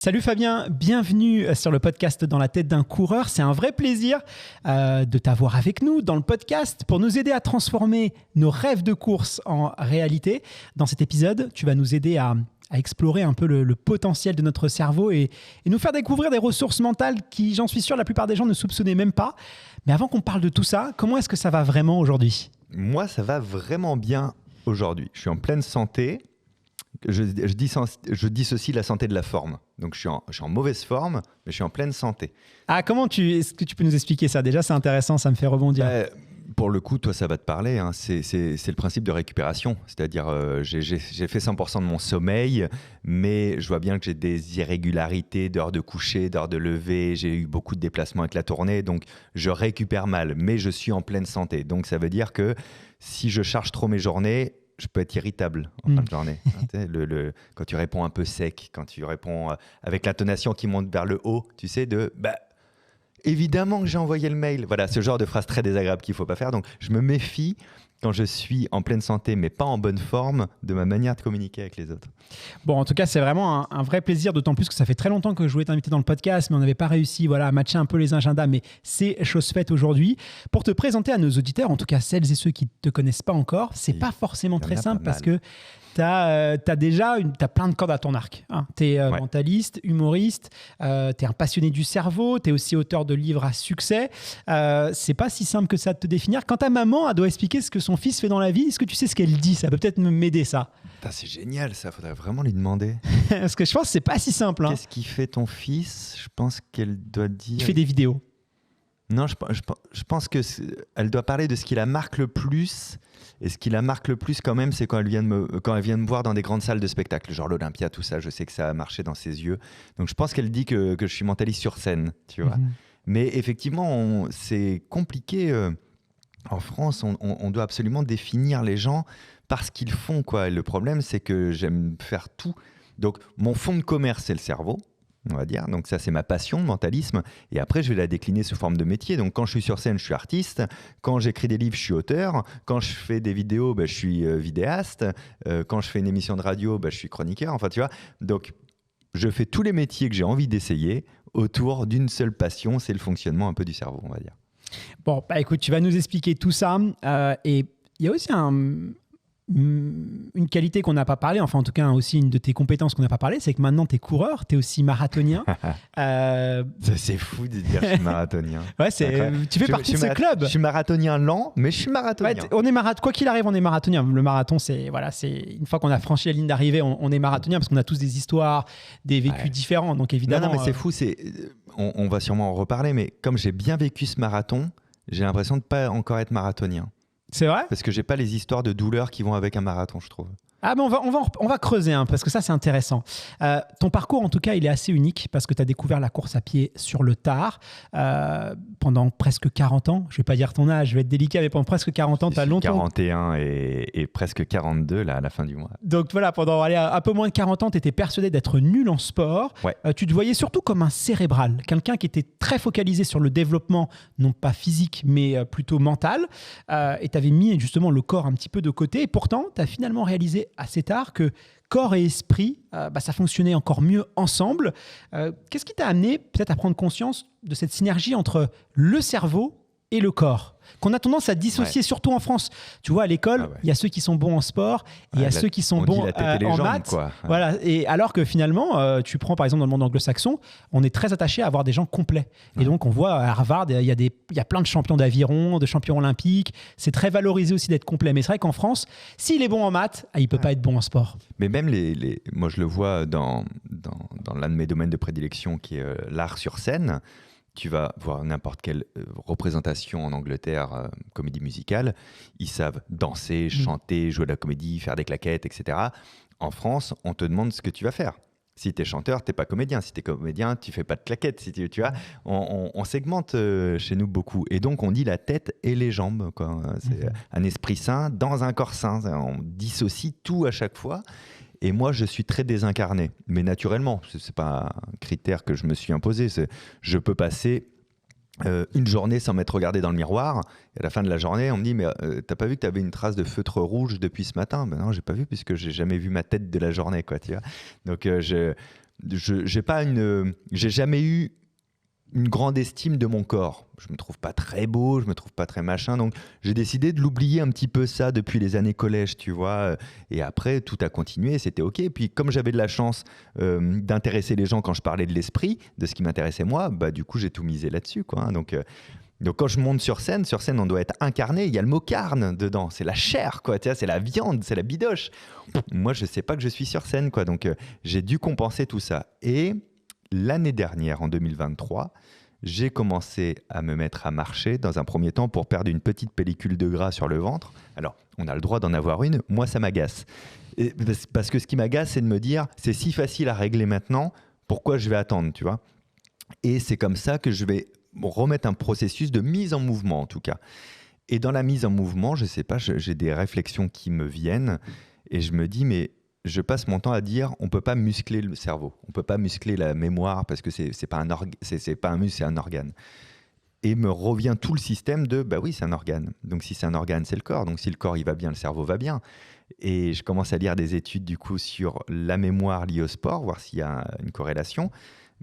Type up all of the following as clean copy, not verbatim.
Salut Fabien, bienvenue sur le podcast Dans la tête d'un coureur. C'est un vrai plaisir de t'avoir avec nous dans le podcast pour nous aider à transformer nos rêves de course en réalité. Dans cet épisode, tu vas nous aider à explorer un peu le potentiel de notre cerveau et nous faire découvrir des ressources mentales qui, j'en suis sûr, la plupart des gens ne soupçonnaient même pas. Mais avant qu'on parle de tout ça, comment est-ce que ça va vraiment aujourd'hui ? Moi, ça va vraiment bien aujourd'hui. Je suis en pleine santé. Je dissocie la santé de la forme. Donc, je suis en mauvaise forme, mais je suis en pleine santé. Ah, est-ce que tu peux nous expliquer ça ? Déjà, c'est intéressant, ça me fait rebondir. Pour le coup, toi, ça va te parler. Hein. C'est le principe de récupération. C'est-à-dire, j'ai fait 100% de mon sommeil, mais je vois bien que j'ai des irrégularités d'heures de coucher, d'heures de lever. J'ai eu beaucoup de déplacements avec la tournée, donc je récupère mal, mais je suis en pleine santé. Donc, ça veut dire que si je charge trop mes journées, je peux être irritable en fin de journée. Quand tu réponds un peu sec, quand tu réponds avec l'intonation qui monte vers le haut, tu sais, évidemment que j'ai envoyé le mail. Voilà, ce genre de phrase très désagréable qu'il ne faut pas faire. Donc, je me méfie quand je suis en pleine santé, mais pas en bonne forme, de ma manière de communiquer avec les autres. Bon, en tout cas, c'est vraiment un vrai plaisir, d'autant plus que ça fait très longtemps que je voulais t'inviter dans le podcast, mais on n'avait pas réussi à matcher un peu les agendas, mais c'est chose faite aujourd'hui. Pour te présenter à nos auditeurs, en tout cas celles et ceux qui ne te connaissent pas encore, c'est pas forcément très simple parce que tu as plein de cordes à ton arc. Hein. Tu es mentaliste, humoriste, tu es un passionné du cerveau, tu es aussi auteur de livres à succès. C'est pas si simple que ça de te définir. Quand ta maman elle doit expliquer ce que son fils fait dans la vie, est-ce que tu sais ce qu'elle dit ? Ça peut peut-être m'aider, ça. C'est génial, ça. Faudrait vraiment lui demander. Parce que je pense que c'est pas si simple. Hein. Qu'est-ce qu'il fait ton fils ? Je pense qu'elle doit dire... Il fait des vidéos. Non, je pense qu'elle doit parler de ce qui la marque le plus. Et ce qui la marque le plus quand même, c'est quand elle vient de me voir dans des grandes salles de spectacle, genre l'Olympia, tout ça. Je sais que ça a marché dans ses yeux. Donc je pense qu'elle dit que je suis mentaliste sur scène, tu vois. Mais effectivement, c'est compliqué. En France, on doit absolument définir les gens par ce qu'ils font, quoi. Et le problème, c'est que j'aime faire tout. Donc mon fonds de commerce, c'est le cerveau, on va dire. Donc ça, c'est ma passion, le mentalisme. Et après, je vais la décliner sous forme de métier. Donc quand je suis sur scène, je suis artiste. Quand j'écris des livres, je suis auteur. Quand je fais des vidéos, je suis vidéaste. Quand je fais une émission de radio, je suis chroniqueur. Enfin, tu vois. Donc je fais tous les métiers que j'ai envie d'essayer autour d'une seule passion. C'est le fonctionnement un peu du cerveau, on va dire. Bon, écoute, tu vas nous expliquer tout ça. Et il y a aussi une qualité qu'on n'a pas parlé, enfin en tout cas aussi une de tes compétences qu'on n'a pas parlé, c'est que maintenant tu es coureur, tu es aussi marathonien. C'est fou de dire que je suis marathonien. Ouais, tu fais partie de ce club. Je suis marathonien lent, mais je suis marathonien. Ouais, quoi qu'il arrive, on est marathonien. Le marathon, c'est une fois qu'on a franchi la ligne d'arrivée, on est marathonien parce qu'on a tous des histoires, des vécus différents. Donc évidemment. Non, mais c'est fou. On va sûrement en reparler, mais comme j'ai bien vécu ce marathon, j'ai l'impression de ne pas encore être marathonien. C'est vrai ? Parce que j'ai pas les histoires de douleur qui vont avec un marathon, je trouve. Ah ben on va creuser parce que ça c'est intéressant. Ton parcours en tout cas il est assez unique parce que tu as découvert la course à pied sur le tard pendant presque 40 ans. Je vais pas dire ton âge, je vais être délicat, mais pendant presque 40 ans tu as longtemps... 41 et presque 42 là, à la fin du mois. Donc voilà, pendant un peu moins de 40 ans tu étais persuadé d'être nul en sport. Ouais. Tu te voyais surtout comme un cérébral, quelqu'un qui était très focalisé sur le développement, non pas physique mais plutôt mental, et tu avais mis justement le corps un petit peu de côté et pourtant tu as finalement réalisé assez tard que corps et esprit, ça fonctionnait encore mieux ensemble. Qu'est-ce qui t'a amené peut-être à prendre conscience de cette synergie entre le cerveau et le corps qu'on a tendance à dissocier, surtout en France. Tu vois, à l'école, il y a ceux qui sont bons en sport et il y a ceux qui sont bons en maths. Quoi. Voilà. Et alors que finalement, tu prends par exemple dans le monde anglo-saxon, on est très attaché à avoir des gens complets. Et donc, on voit à Harvard, il y a plein de champions d'aviron, de champions olympiques. C'est très valorisé aussi d'être complet. Mais c'est vrai qu'en France, s'il est bon en maths, il ne peut pas être bon en sport. Mais même moi, je le vois dans l'un de mes domaines de prédilection qui est l'art sur scène. Tu vas voir n'importe quelle représentation en Angleterre, comédie musicale, ils savent danser, chanter, jouer de la comédie, faire des claquettes, etc. En France, on te demande ce que tu vas faire. Si tu es chanteur, tu n'es pas comédien. Si tu es comédien, tu ne fais pas de claquettes. Si tu vois, on segmente chez nous beaucoup. Et donc, on dit la tête et les jambes, quoi. C'est un esprit sain dans un corps sain. On dissocie tout à chaque fois. Et moi, je suis très désincarné, mais naturellement. Ce n'est pas un critère que je me suis imposé. Je peux passer une journée sans m'être regardé dans le miroir. Et à la fin de la journée, on me dit « Mais t'as pas vu que tu avais une trace de feutre rouge depuis ce matin ?» Ben non, j'ai pas vu puisque j'ai jamais vu ma tête de la journée, quoi, tu vois. Donc, j'ai jamais eu une grande estime de mon corps. Je me trouve pas très beau, je me trouve pas très machin, donc j'ai décidé de l'oublier un petit peu ça depuis les années collège, tu vois. Et après, tout a continué, c'était ok. Et puis comme j'avais de la chance d'intéresser les gens quand je parlais de l'esprit, de ce qui m'intéressait moi, bah du coup j'ai tout misé là-dessus, quoi. Donc quand je monte sur scène, on doit être incarné. Il y a le mot carne dedans, c'est la chair, quoi. Tu vois, c'est la viande, c'est la bidoche. Moi, je sais pas que je suis sur scène, quoi. Donc j'ai dû compenser tout ça. Et l'année dernière, en 2023, j'ai commencé à me mettre à marcher dans un premier temps pour perdre une petite pellicule de gras sur le ventre. Alors, on a le droit d'en avoir une. Moi, ça m'agace. Parce que ce qui m'agace, c'est de me dire, c'est si facile à régler maintenant, pourquoi je vais attendre, tu vois ? Et c'est comme ça que je vais remettre un processus de mise en mouvement, en tout cas. Et dans la mise en mouvement, je sais pas, j'ai des réflexions qui me viennent et je me dis, mais je passe mon temps à dire on peut pas muscler le cerveau, on peut pas muscler la mémoire parce que c'est pas un muscle, c'est un organe. Et me revient tout le système de bah oui, c'est un organe. Donc si c'est un organe, c'est le corps. Donc si le corps il va bien, le cerveau va bien. Et je commence à lire des études du coup sur la mémoire liée au sport, voir s'il y a une corrélation.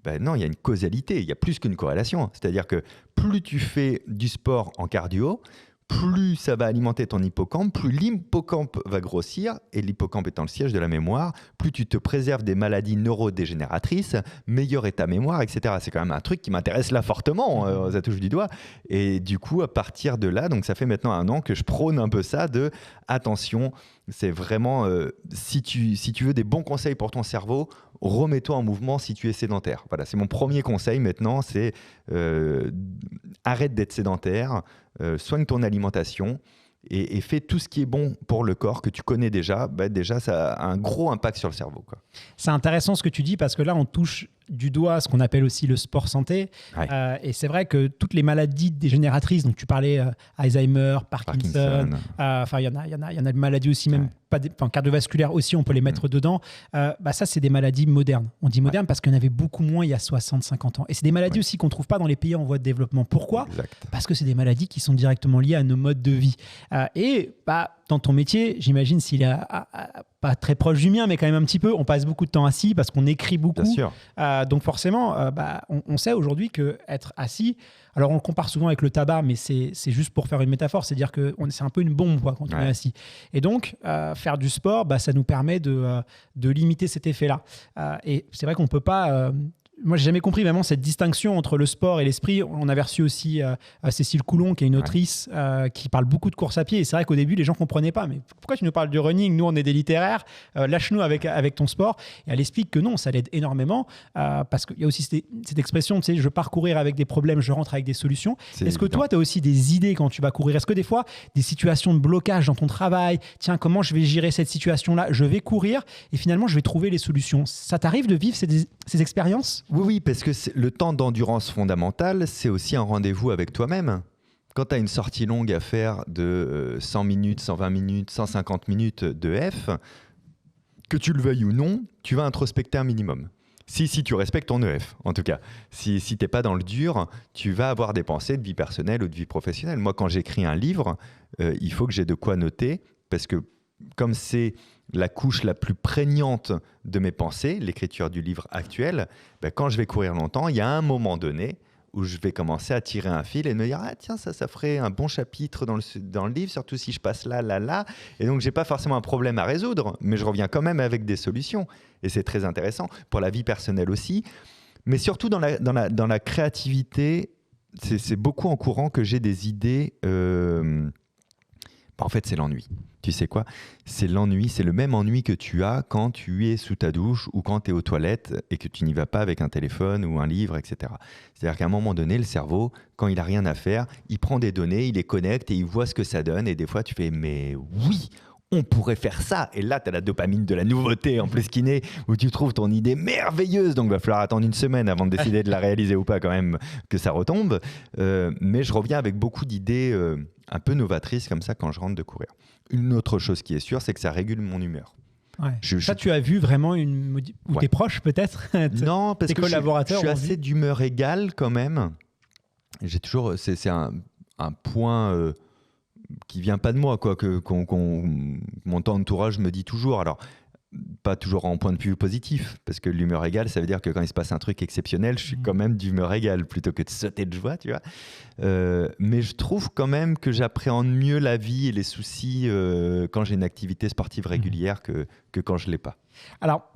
Ben non, il y a une causalité, il y a plus qu'une corrélation. C'est-à-dire que plus tu fais du sport en cardio, plus ça va alimenter ton hippocampe, plus l'hippocampe va grossir, et l'hippocampe étant le siège de la mémoire, plus tu te préserves des maladies neurodégénératrices, meilleure est ta mémoire, etc. C'est quand même un truc qui m'intéresse là fortement, ça touche du doigt. Et du coup, à partir de là, donc ça fait maintenant 1 an que je prône un peu ça de attention, c'est vraiment, si tu veux des bons conseils pour ton cerveau, remets-toi en mouvement si tu es sédentaire. Voilà, c'est mon premier conseil maintenant, c'est arrête d'être sédentaire, soigne ton alimentation et fais tout ce qui est bon pour le corps que tu connais déjà. Bah déjà, ça a un gros impact sur le cerveau, quoi. C'est intéressant ce que tu dis parce que là, on touche du doigt ce qu'on appelle aussi le sport santé. Ouais. Et c'est vrai que toutes les maladies dégénératrices, donc tu parlais Alzheimer, Parkinson, il y en a des maladies aussi, même cardiovasculaires aussi, on peut les mettre dedans. Ça, c'est des maladies modernes. On dit modernes parce qu'il y en avait beaucoup moins il y a 60-50 ans. Et c'est des maladies aussi qu'on ne trouve pas dans les pays en voie de développement. Pourquoi ? Parce que c'est des maladies qui sont directement liées à nos modes de vie. Dans ton métier, j'imagine s'il est pas très proche du mien, mais quand même un petit peu, on passe beaucoup de temps assis parce qu'on écrit beaucoup. Bien sûr. Donc forcément, on sait aujourd'hui qu'être assis, alors on le compare souvent avec le tabac, mais c'est juste pour faire une métaphore, c'est-à-dire que c'est un peu une bombe quand on est assis. Et donc, faire du sport, ça nous permet de limiter cet effet-là. Et c'est vrai qu'on ne peut pas... Moi, j'ai jamais compris vraiment cette distinction entre le sport et l'esprit. On avait reçu aussi Cécile Coulon, qui est une autrice qui parle beaucoup de course à pied. Et c'est vrai qu'au début, les gens ne comprenaient pas. Mais pourquoi tu nous parles du running ? Nous, on est des littéraires. Lâche-nous avec ton sport. Et elle explique que non, ça l'aide énormément parce qu'il y a aussi cette expression, tu sais, je veux pas courir avec des problèmes, je rentre avec des solutions. Est-ce que toi, tu as aussi des idées quand tu vas courir ? Est-ce que des fois, des situations de blocage dans ton travail, tiens, comment je vais gérer cette situation-là ? Je vais courir et finalement, je vais trouver les solutions. Ça t'arrive de vivre ces expériences ? Oui, parce que le temps d'endurance fondamentale, c'est aussi un rendez-vous avec toi-même. Quand tu as une sortie longue à faire de 100 minutes, 120 minutes, 150 minutes de F, que tu le veuilles ou non, tu vas introspecter un minimum. Si tu respectes ton EF, en tout cas. Si tu n'es pas dans le dur, tu vas avoir des pensées de vie personnelle ou de vie professionnelle. Moi, quand j'écris un livre, il faut que j'ai de quoi noter, parce que comme c'est la couche la plus prégnante de mes pensées, l'écriture du livre actuel, quand je vais courir longtemps, il y a un moment donné où je vais commencer à tirer un fil et me dire « Ah tiens, ça ferait un bon chapitre dans le livre, surtout si je passe là. » Et donc, je n'ai pas forcément un problème à résoudre, mais je reviens quand même avec des solutions. Et c'est très intéressant pour la vie personnelle aussi. Mais surtout dans la créativité, c'est beaucoup en courant que j'ai des idées... En fait, c'est l'ennui. Tu sais quoi ? C'est l'ennui, c'est le même ennui que tu as quand tu es sous ta douche ou quand tu es aux toilettes et que tu n'y vas pas avec un téléphone ou un livre, etc. C'est-à-dire qu'à un moment donné, le cerveau, quand il n'a rien à faire, il prend des données, il les connecte et il voit ce que ça donne. Et des fois, tu fais « Mais oui !» on pourrait faire ça. Et là, tu as la dopamine de la nouveauté en plus qui naît, où tu trouves ton idée merveilleuse. Donc, il va falloir attendre 1 semaine avant de décider de la réaliser ou pas quand même, que ça retombe. Mais je reviens avec beaucoup d'idées un peu novatrices comme ça quand je rentre de courir. Une autre chose qui est sûre, c'est que ça régule mon humeur. Ouais. Ça, tu as vu vraiment ou tes proches peut-être Non, parce que collaborateurs je suis assez d'humeur égale quand même. J'ai toujours... C'est un point... qui vient pas de moi, quoi, que mon entourage me dit toujours. Alors, pas toujours en point de vue positif, parce que l'humeur égale, ça veut dire que quand il se passe un truc exceptionnel, je suis quand même d'humeur égale plutôt que de sauter de joie, tu vois. Mais je trouve quand même que j'appréhende mieux la vie et les soucis quand j'ai une activité sportive régulière que quand je l'ai pas. Alors,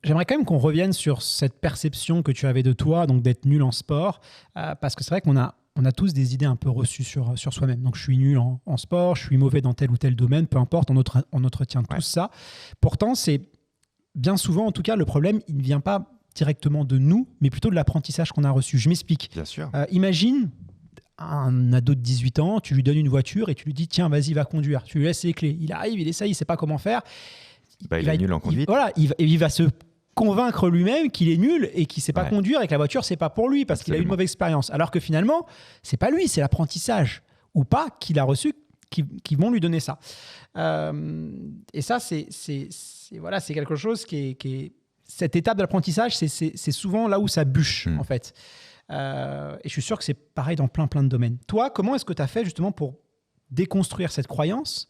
j'aimerais quand même qu'on revienne sur cette perception que tu avais de toi, donc d'être nul en sport, parce que c'est vrai qu'on a tous des idées un peu reçues sur soi-même. Donc, je suis nul en sport, je suis mauvais dans tel ou tel domaine, peu importe, on entretient tous ça. Pourtant, c'est bien souvent, en tout cas, le problème, il ne vient pas directement de nous, mais plutôt de l'apprentissage qu'on a reçu. Je m'explique. Bien sûr. Imagine un ado de 18 ans, tu lui donnes une voiture et tu lui dis « Tiens, vas-y, va conduire ». Tu lui laisses les clés. Il arrive, il essaye, il ne sait pas comment faire. Il est nul en conduite. Il va se convaincre lui-même qu'il est nul et qu'il ne sait pas conduire et que la voiture, ce n'est pas pour lui parce qu'il a eu une mauvaise expérience. Alors que finalement, ce n'est pas lui, c'est l'apprentissage ou pas qu'il a reçu qui vont lui donner ça. Et ça, c'est quelque chose qui est... Cette étape de l'apprentissage, c'est souvent là où ça bûche, en fait. Et je suis sûr que c'est pareil dans plein de domaines. Toi, comment est-ce que tu as fait justement pour déconstruire cette croyance?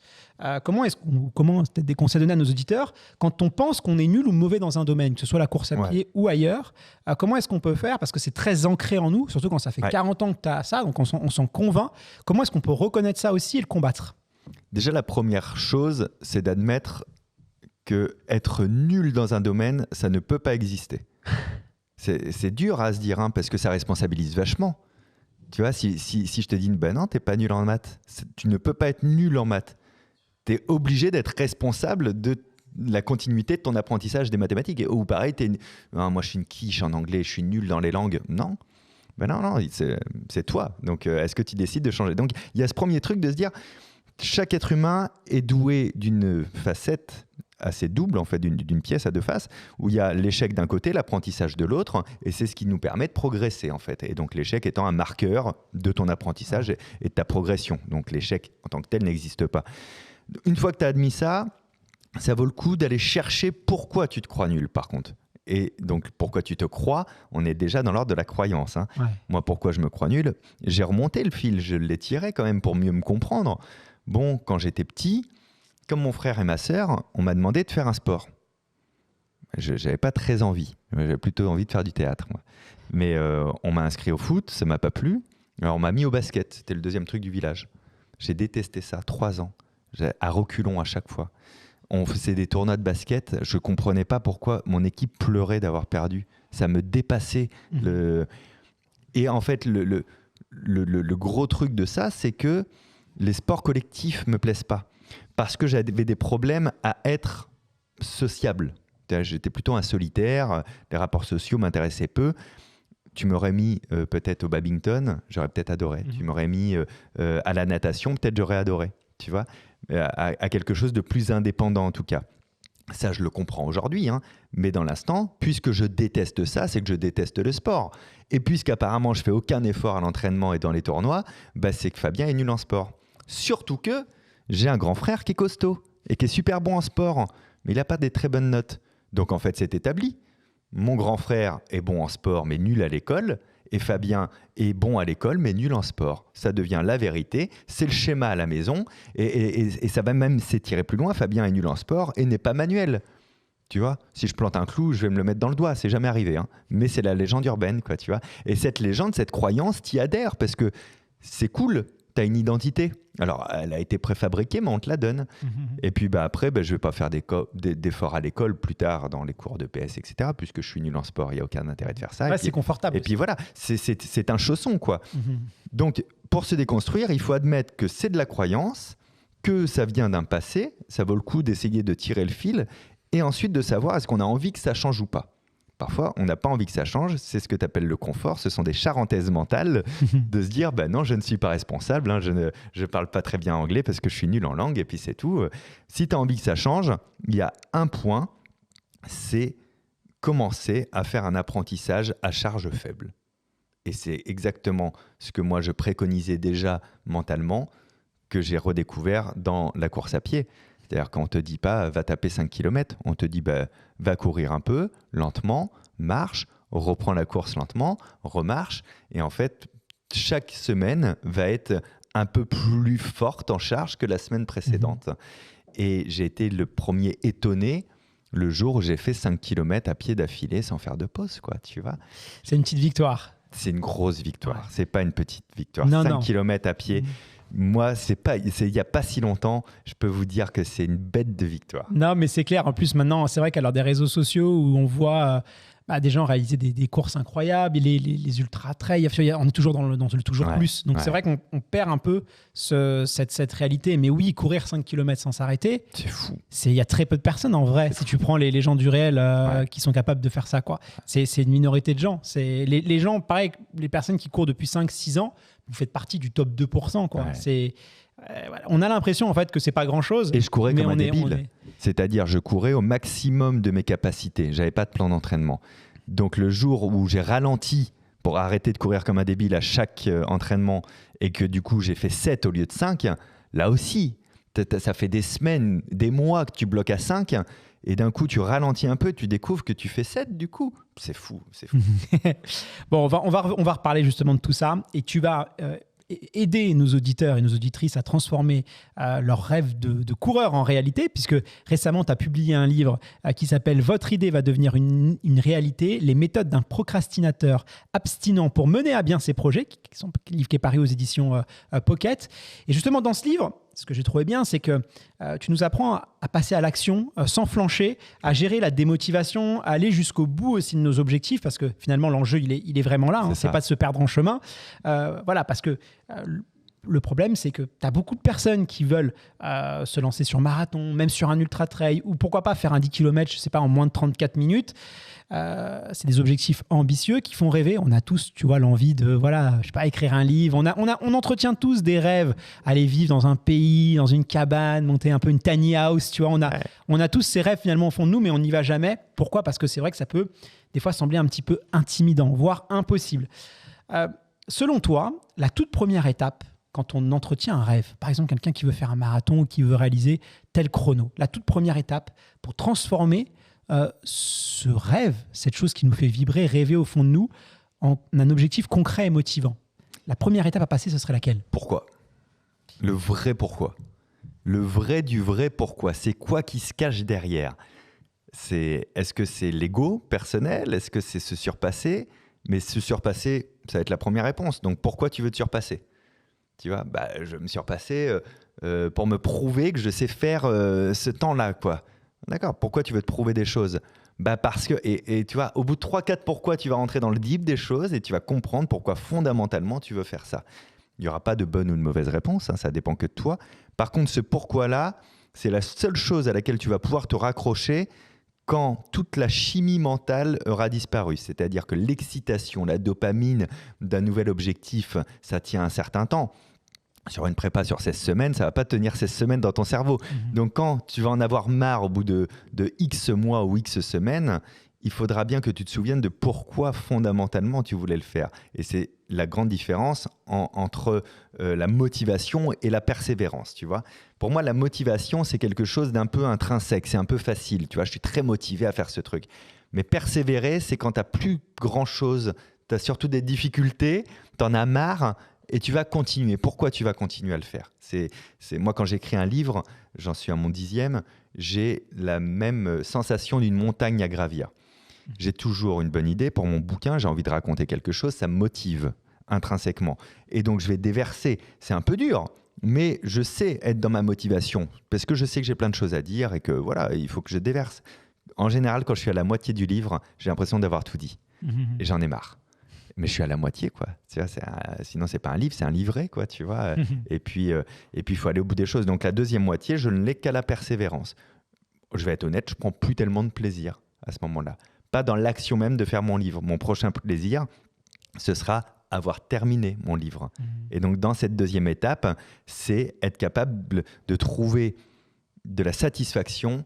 Comment peut-être des conseils donnés à nos auditeurs quand on pense qu'on est nul ou mauvais dans un domaine, que ce soit la course à pied ou ailleurs, comment est-ce qu'on peut faire? Parce que c'est très ancré en nous, surtout quand ça fait 40 ans que tu as ça, donc on s'en convainc. Comment est-ce qu'on peut reconnaître ça aussi et le combattre? Déjà, la première chose, c'est d'admettre que être nul dans un domaine, ça ne peut pas exister. C'est dur à se dire, hein, parce que ça responsabilise vachement. Tu vois, si je te dis, non, t'es pas nul en maths, tu ne peux pas être nul en maths. T'es obligé d'être responsable de la continuité de ton apprentissage des mathématiques. Ou pareil, moi je suis une quiche en anglais, je suis nul dans les langues. Non, non, c'est toi. Donc est-ce que tu décides de changer? Donc il y a ce premier truc de se dire, chaque être humain est doué d'une facette assez double, en fait, d'une pièce à deux faces, où il y a l'échec d'un côté, l'apprentissage de l'autre, et c'est ce qui nous permet de progresser, en fait. Et donc l'échec étant un marqueur de ton apprentissage et de ta progression. Donc l'échec en tant que tel n'existe pas. Une fois que tu as admis ça, ça vaut le coup d'aller chercher pourquoi tu te crois nul, par contre. Et donc, pourquoi tu te crois, on est déjà dans l'ordre de la croyance. Hein. Moi, pourquoi je me crois nul? J'ai remonté le fil, je l'ai tiré quand même pour mieux me comprendre. Bon, quand j'étais petit, comme mon frère et ma sœur, on m'a demandé de faire un sport. Je n'avais pas très envie. J'avais plutôt envie de faire du théâtre, moi. Mais on m'a inscrit au foot, ça ne m'a pas plu. Alors, on m'a mis au basket. C'était le deuxième truc du village. J'ai détesté ça, 3 ans. À reculons à chaque fois. On faisait des tournois de basket. Je ne comprenais pas pourquoi mon équipe pleurait d'avoir perdu. Ça me dépassait. Et en fait, le gros truc de ça, c'est que les sports collectifs ne me plaisent pas. Parce que j'avais des problèmes à être sociable. J'étais plutôt un solitaire. Les rapports sociaux m'intéressaient peu. Tu m'aurais mis peut-être au badminton, j'aurais peut-être adoré. Tu m'aurais mis à la natation, peut-être j'aurais adoré. Tu vois, à quelque chose de plus indépendant en tout cas. Ça, je le comprends aujourd'hui, hein, mais dans l'instant, puisque je déteste ça, c'est que je déteste le sport. Et puisqu'apparemment, je fais aucun effort à l'entraînement et dans les tournois, c'est que Fabien est nul en sport. Surtout que j'ai un grand frère qui est costaud et qui est super bon en sport, mais il n'a pas des très bonnes notes. Donc en fait, c'est établi. Mon grand frère est bon en sport, mais nul à l'école. Et Fabien est bon à l'école, mais nul en sport. Ça devient la vérité. C'est le schéma à la maison. Et ça va même s'étirer plus loin. Fabien est nul en sport et n'est pas manuel. Tu vois, si je plante un clou, je vais me le mettre dans le doigt. C'est jamais arrivé. Hein. Mais c'est la légende urbaine, quoi, tu vois. Et cette légende, cette croyance, t'y adhères parce que c'est cool. Tu as une identité. Alors, elle a été préfabriquée, mais on te la donne. Et puis après, je ne vais pas faire d'efforts à l'école plus tard dans les cours de PS, etc. Puisque je suis nul en sport, il n'y a aucun intérêt de faire ça. Ouais, c'est confortable. Et puis voilà, c'est un chausson, quoi. Donc, pour se déconstruire, il faut admettre que c'est de la croyance, que ça vient d'un passé. Ça vaut le coup d'essayer de tirer le fil. Et ensuite de savoir est-ce qu'on a envie que ça change ou pas. Parfois, on n'a pas envie que ça change. C'est ce que tu appelles le confort. Ce sont des charentaises mentales de se dire non, je ne suis pas responsable. Hein, je ne parle pas très bien anglais parce que je suis nul en langue et puis c'est tout. Si tu as envie que ça change, il y a un point, c'est commencer à faire un apprentissage à charge faible. Et c'est exactement ce que moi je préconisais déjà mentalement, que j'ai redécouvert dans la course à pied. C'est-à-dire qu'on ne te dit pas va taper 5 km, on te dit va courir un peu, lentement, marche, reprends la course lentement, remarche. Et en fait, chaque semaine va être un peu plus forte en charge que la semaine précédente. Et j'ai été le premier étonné le jour où j'ai fait 5 km à pied d'affilée sans faire de pause, quoi, tu vois. C'est une petite victoire. C'est une grosse victoire. Ouais. C'est pas une petite victoire. Non, 5 non. km à pied. Moi, il n'y a pas si longtemps, je peux vous dire que c'est une bête de victoire. Non, mais c'est clair. En plus, maintenant, c'est vrai qu'à l'heure des réseaux sociaux où on voit des gens réaliser des courses incroyables, les ultra-trails, on est toujours dans le toujours plus. Donc, c'est vrai qu'on perd un peu cette réalité. Mais oui, courir 5 km sans s'arrêter, c'est fou. Il y a très peu de personnes en vrai. Si tu prends les gens du réel qui sont capables de faire ça, quoi. C'est une minorité de gens. Les gens, pareil, les personnes qui courent depuis 5-6 ans, vous faites partie du top 2%, quoi. Ouais. On a l'impression en fait que c'est pas grand-chose. Et je courais comme un débile. C'est-à-dire, je courais au maximum de mes capacités. J'avais pas de plan d'entraînement. Donc le jour où j'ai ralenti pour arrêter de courir comme un débile à chaque entraînement et que du coup j'ai fait 7 au lieu de 5, là aussi, ça fait des semaines, des mois que tu bloques à 5 et d'un coup tu ralentis un peu, tu découvres que tu fais 7 du coup. C'est fou. Bon, on va reparler justement de tout ça et tu vas aider nos auditeurs et nos auditrices à transformer leurs rêves de coureurs en réalité, puisque récemment, tu as publié un livre qui s'appelle « Votre idée va devenir une réalité, les méthodes d'un procrastinateur abstinent pour mener à bien ses projets », un livre qui est paru aux éditions Pocket. Et justement, dans ce livre, ce que j'ai trouvé bien, c'est que tu nous apprends à passer à l'action sans flancher, à gérer la démotivation, à aller jusqu'au bout aussi de nos objectifs, parce que finalement, l'enjeu, il est vraiment là. C'est pas de se perdre en chemin. Voilà, parce que le problème, c'est que tu as beaucoup de personnes qui veulent se lancer sur marathon, même sur un ultra-trail, ou pourquoi pas faire un 10 km, je sais pas, en moins de 34 minutes. C'est des objectifs ambitieux qui font rêver. On a tous, tu vois, l'envie de, voilà, je sais pas, écrire un livre. On entretient tous des rêves, aller vivre dans un pays, dans une cabane, monter un peu une tiny house, tu vois. On a tous ces rêves finalement au fond de nous, mais on n'y va jamais. Pourquoi ? Parce que c'est vrai que ça peut des fois sembler un petit peu intimidant, voire impossible. Selon toi, la toute première étape quand on entretient un rêve, par exemple quelqu'un qui veut faire un marathon ou qui veut réaliser tel chrono, la toute première étape pour transformer ce rêve, cette chose qui nous fait vibrer, rêver au fond de nous, en un objectif concret et motivant. La première étape à passer, ce serait laquelle ? Pourquoi ? Le vrai pourquoi. Le vrai du vrai pourquoi. C'est quoi qui se cache derrière ? Est-ce que c'est l'ego personnel ? Est-ce que c'est se surpasser ? Mais se surpasser, ça va être la première réponse. Donc pourquoi tu veux te surpasser ? Tu vois, je veux me surpasser pour me prouver que je sais faire ce temps-là, quoi. D'accord, pourquoi tu veux te prouver des choses ? Parce que, et tu vois, au bout de 3-4 pourquoi, tu vas rentrer dans le deep des choses et tu vas comprendre pourquoi fondamentalement tu veux faire ça. Il n'y aura pas de bonne ou de mauvaise réponse, ça dépend que de toi. Par contre, ce pourquoi-là, c'est la seule chose à laquelle tu vas pouvoir te raccrocher quand toute la chimie mentale aura disparu. C'est-à-dire que l'excitation, la dopamine d'un nouvel objectif, ça tient un certain temps. Sur une prépa sur 16 semaines, ça ne va pas tenir 16 semaines dans ton cerveau. Donc quand tu vas en avoir marre au bout de X mois ou X semaines, il faudra bien que tu te souviennes de pourquoi fondamentalement tu voulais le faire. Et c'est la grande différence entre la motivation et la persévérance, tu vois. Pour moi, la motivation, c'est quelque chose d'un peu intrinsèque, c'est un peu facile, tu vois. Je suis très motivé à faire ce truc. Mais persévérer, c'est quand tu n'as plus grand-chose, tu as surtout des difficultés, tu en as marre et tu vas continuer. Pourquoi tu vas continuer à le faire ? Moi, quand j'écris un livre, j'en suis à mon 10e, j'ai la même sensation d'une montagne à gravir. J'ai toujours une bonne idée pour mon bouquin, j'ai envie de raconter quelque chose, ça me motive intrinsèquement. Et donc, je vais déverser. C'est un peu dur, mais je sais être dans ma motivation parce que je sais que j'ai plein de choses à dire et que voilà, il faut que je déverse. En général, quand je suis à la moitié du livre, j'ai l'impression d'avoir tout dit. Et j'en ai marre. Mais je suis à la moitié, quoi. Tu vois, sinon, c'est pas un livre, c'est un livret, quoi, tu vois. Et puis, il faut aller au bout des choses. Donc, la deuxième moitié, je ne l'ai qu'à la persévérance. Je vais être honnête, je prends plus tellement de plaisir à ce moment-là. Pas dans l'action même de faire mon livre. Mon prochain plaisir, ce sera avoir terminé mon livre. Et donc, dans cette deuxième étape, c'est être capable de trouver de la satisfaction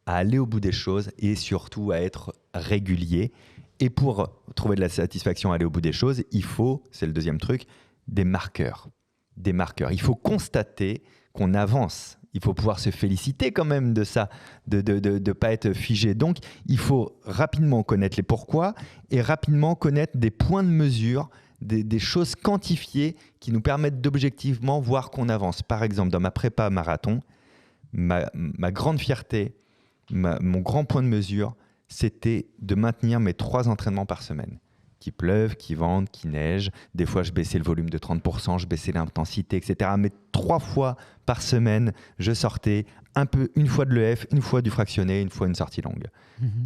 à aller au bout des choses et surtout à être régulier. Et pour trouver de la satisfaction à aller au bout des choses, il faut, c'est le deuxième truc, des marqueurs. Des marqueurs. Il faut constater qu'on avance. Il faut pouvoir se féliciter quand même de ça, de pas être figé. Donc, il faut rapidement connaître les pourquoi et rapidement connaître des points de mesure, des choses quantifiées qui nous permettent d'objectivement voir qu'on avance. Par exemple, dans ma prépa marathon, ma grande fierté mon grand point de mesure, c'était de maintenir mes 3 entraînements par semaine. Qu'il pleuve, qu'il vente, qu'il neige. Des fois, je baissais le volume de 30%, je baissais l'intensité, etc. Mais 3 fois par semaine, je sortais une fois de l'EF, une fois du fractionné, une fois une sortie longue.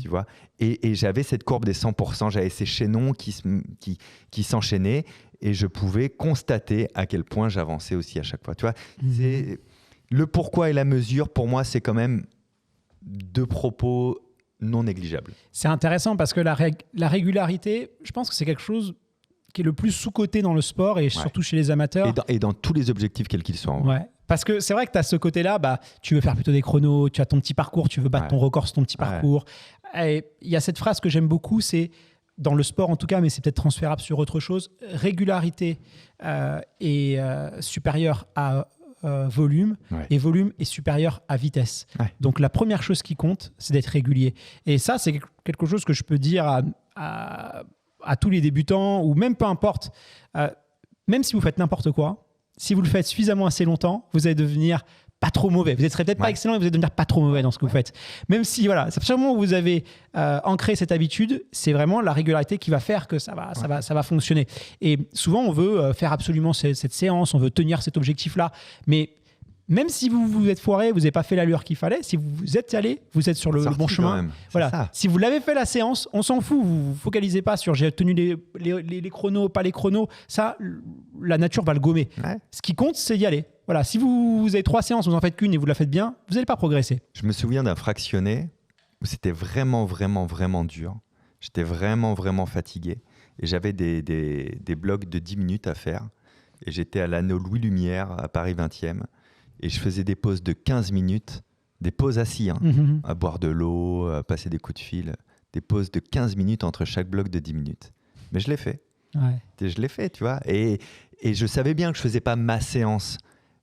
Tu vois, et j'avais cette courbe des 100%, j'avais ces chaînons qui s'enchaînaient et je pouvais constater à quel point j'avançais aussi à chaque fois. Tu vois, c'est le pourquoi et la mesure, pour moi, c'est quand même 2 propos non négligeables. C'est intéressant parce que la régularité, je pense que c'est quelque chose qui est le plus sous-coté dans le sport et surtout chez les amateurs. Et dans tous les objectifs, quels qu'ils soient. Ouais. Parce que c'est vrai que tu as ce côté-là, tu veux faire plutôt des chronos, tu as ton petit parcours, tu veux battre ton record sur ton petit parcours. Et il y a cette phrase que j'aime beaucoup, c'est, dans le sport en tout cas, mais c'est peut-être transférable sur autre chose, régularité est supérieure à volume, et volume est supérieur à vitesse. Donc la première chose qui compte, c'est d'être régulier. Et ça, c'est quelque chose que je peux dire à tous les débutants, ou même peu importe, même si vous faites n'importe quoi, si vous le faites suffisamment assez longtemps, vous allez devenir pas trop mauvais. Vous ne serez peut-être pas excellent, mais vous allez devenir pas trop mauvais dans ce que vous faites. Même si, voilà, à partir du moment où vous avez ancré cette habitude, c'est vraiment la régularité qui va faire que ça va fonctionner. Et souvent, on veut faire absolument cette séance, on veut tenir cet objectif-là. Mais même si vous vous êtes foiré, vous n'avez pas fait l'allure qu'il fallait, si vous êtes allé, vous êtes sur le bon chemin. Voilà. Si vous l'avez fait la séance, on s'en fout. Vous ne focalisez pas sur j'ai tenu les chronos, pas les chronos. Ça, la nature va le gommer. Ce qui compte, c'est d'y aller. Voilà. Si vous avez 3 séances, vous n'en faites qu'une et vous la faites bien, vous n'allez pas progresser. Je me souviens d'un fractionné où c'était vraiment, vraiment, vraiment dur. J'étais vraiment, vraiment fatigué. Et j'avais des blocs de 10 minutes à faire. Et j'étais à l'anneau Louis Lumière à Paris 20e. Et je faisais des pauses de 15 minutes, des pauses assis, à boire de l'eau, à passer des coups de fil, des pauses de 15 minutes entre chaque bloc de 10 minutes. Mais je l'ai fait. Je l'ai fait, tu vois. Et je savais bien que je ne faisais pas ma séance,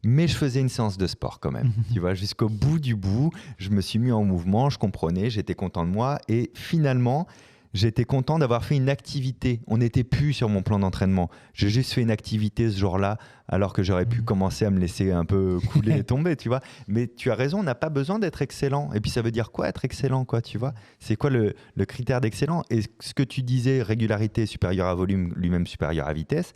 mais je faisais une séance de sport quand même. Tu vois, jusqu'au bout du bout, je me suis mis en mouvement, je comprenais, j'étais content de moi. Et finalement, j'étais content d'avoir fait une activité. On n'était plus sur mon plan d'entraînement. J'ai juste fait une activité ce jour-là, alors que j'aurais pu commencer à me laisser un peu couler et tomber, tu vois. Mais tu as raison, on n'a pas besoin d'être excellent. Et puis ça veut dire quoi être excellent, quoi, tu vois. C'est quoi le critère d'excellent? Et ce que tu disais, régularité supérieure à volume, lui-même supérieur à vitesse,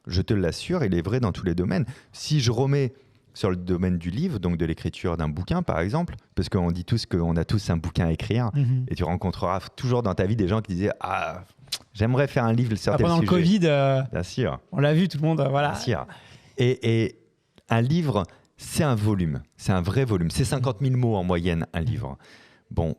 je te l'assure, il est vrai dans tous les domaines. Si je remets sur le domaine du livre, donc de l'écriture d'un bouquin par exemple, parce qu'on dit tous qu'on a tous un bouquin à écrire, et tu rencontreras toujours dans ta vie des gens qui disaient « Ah, j'aimerais faire un livre sur tel sujet ». Pendant le Covid, bien sûr. On l'a vu, tout le monde, voilà. Bien sûr. Et un livre, c'est un volume, c'est un vrai volume. C'est 50 000 mots en moyenne, un livre. Bon,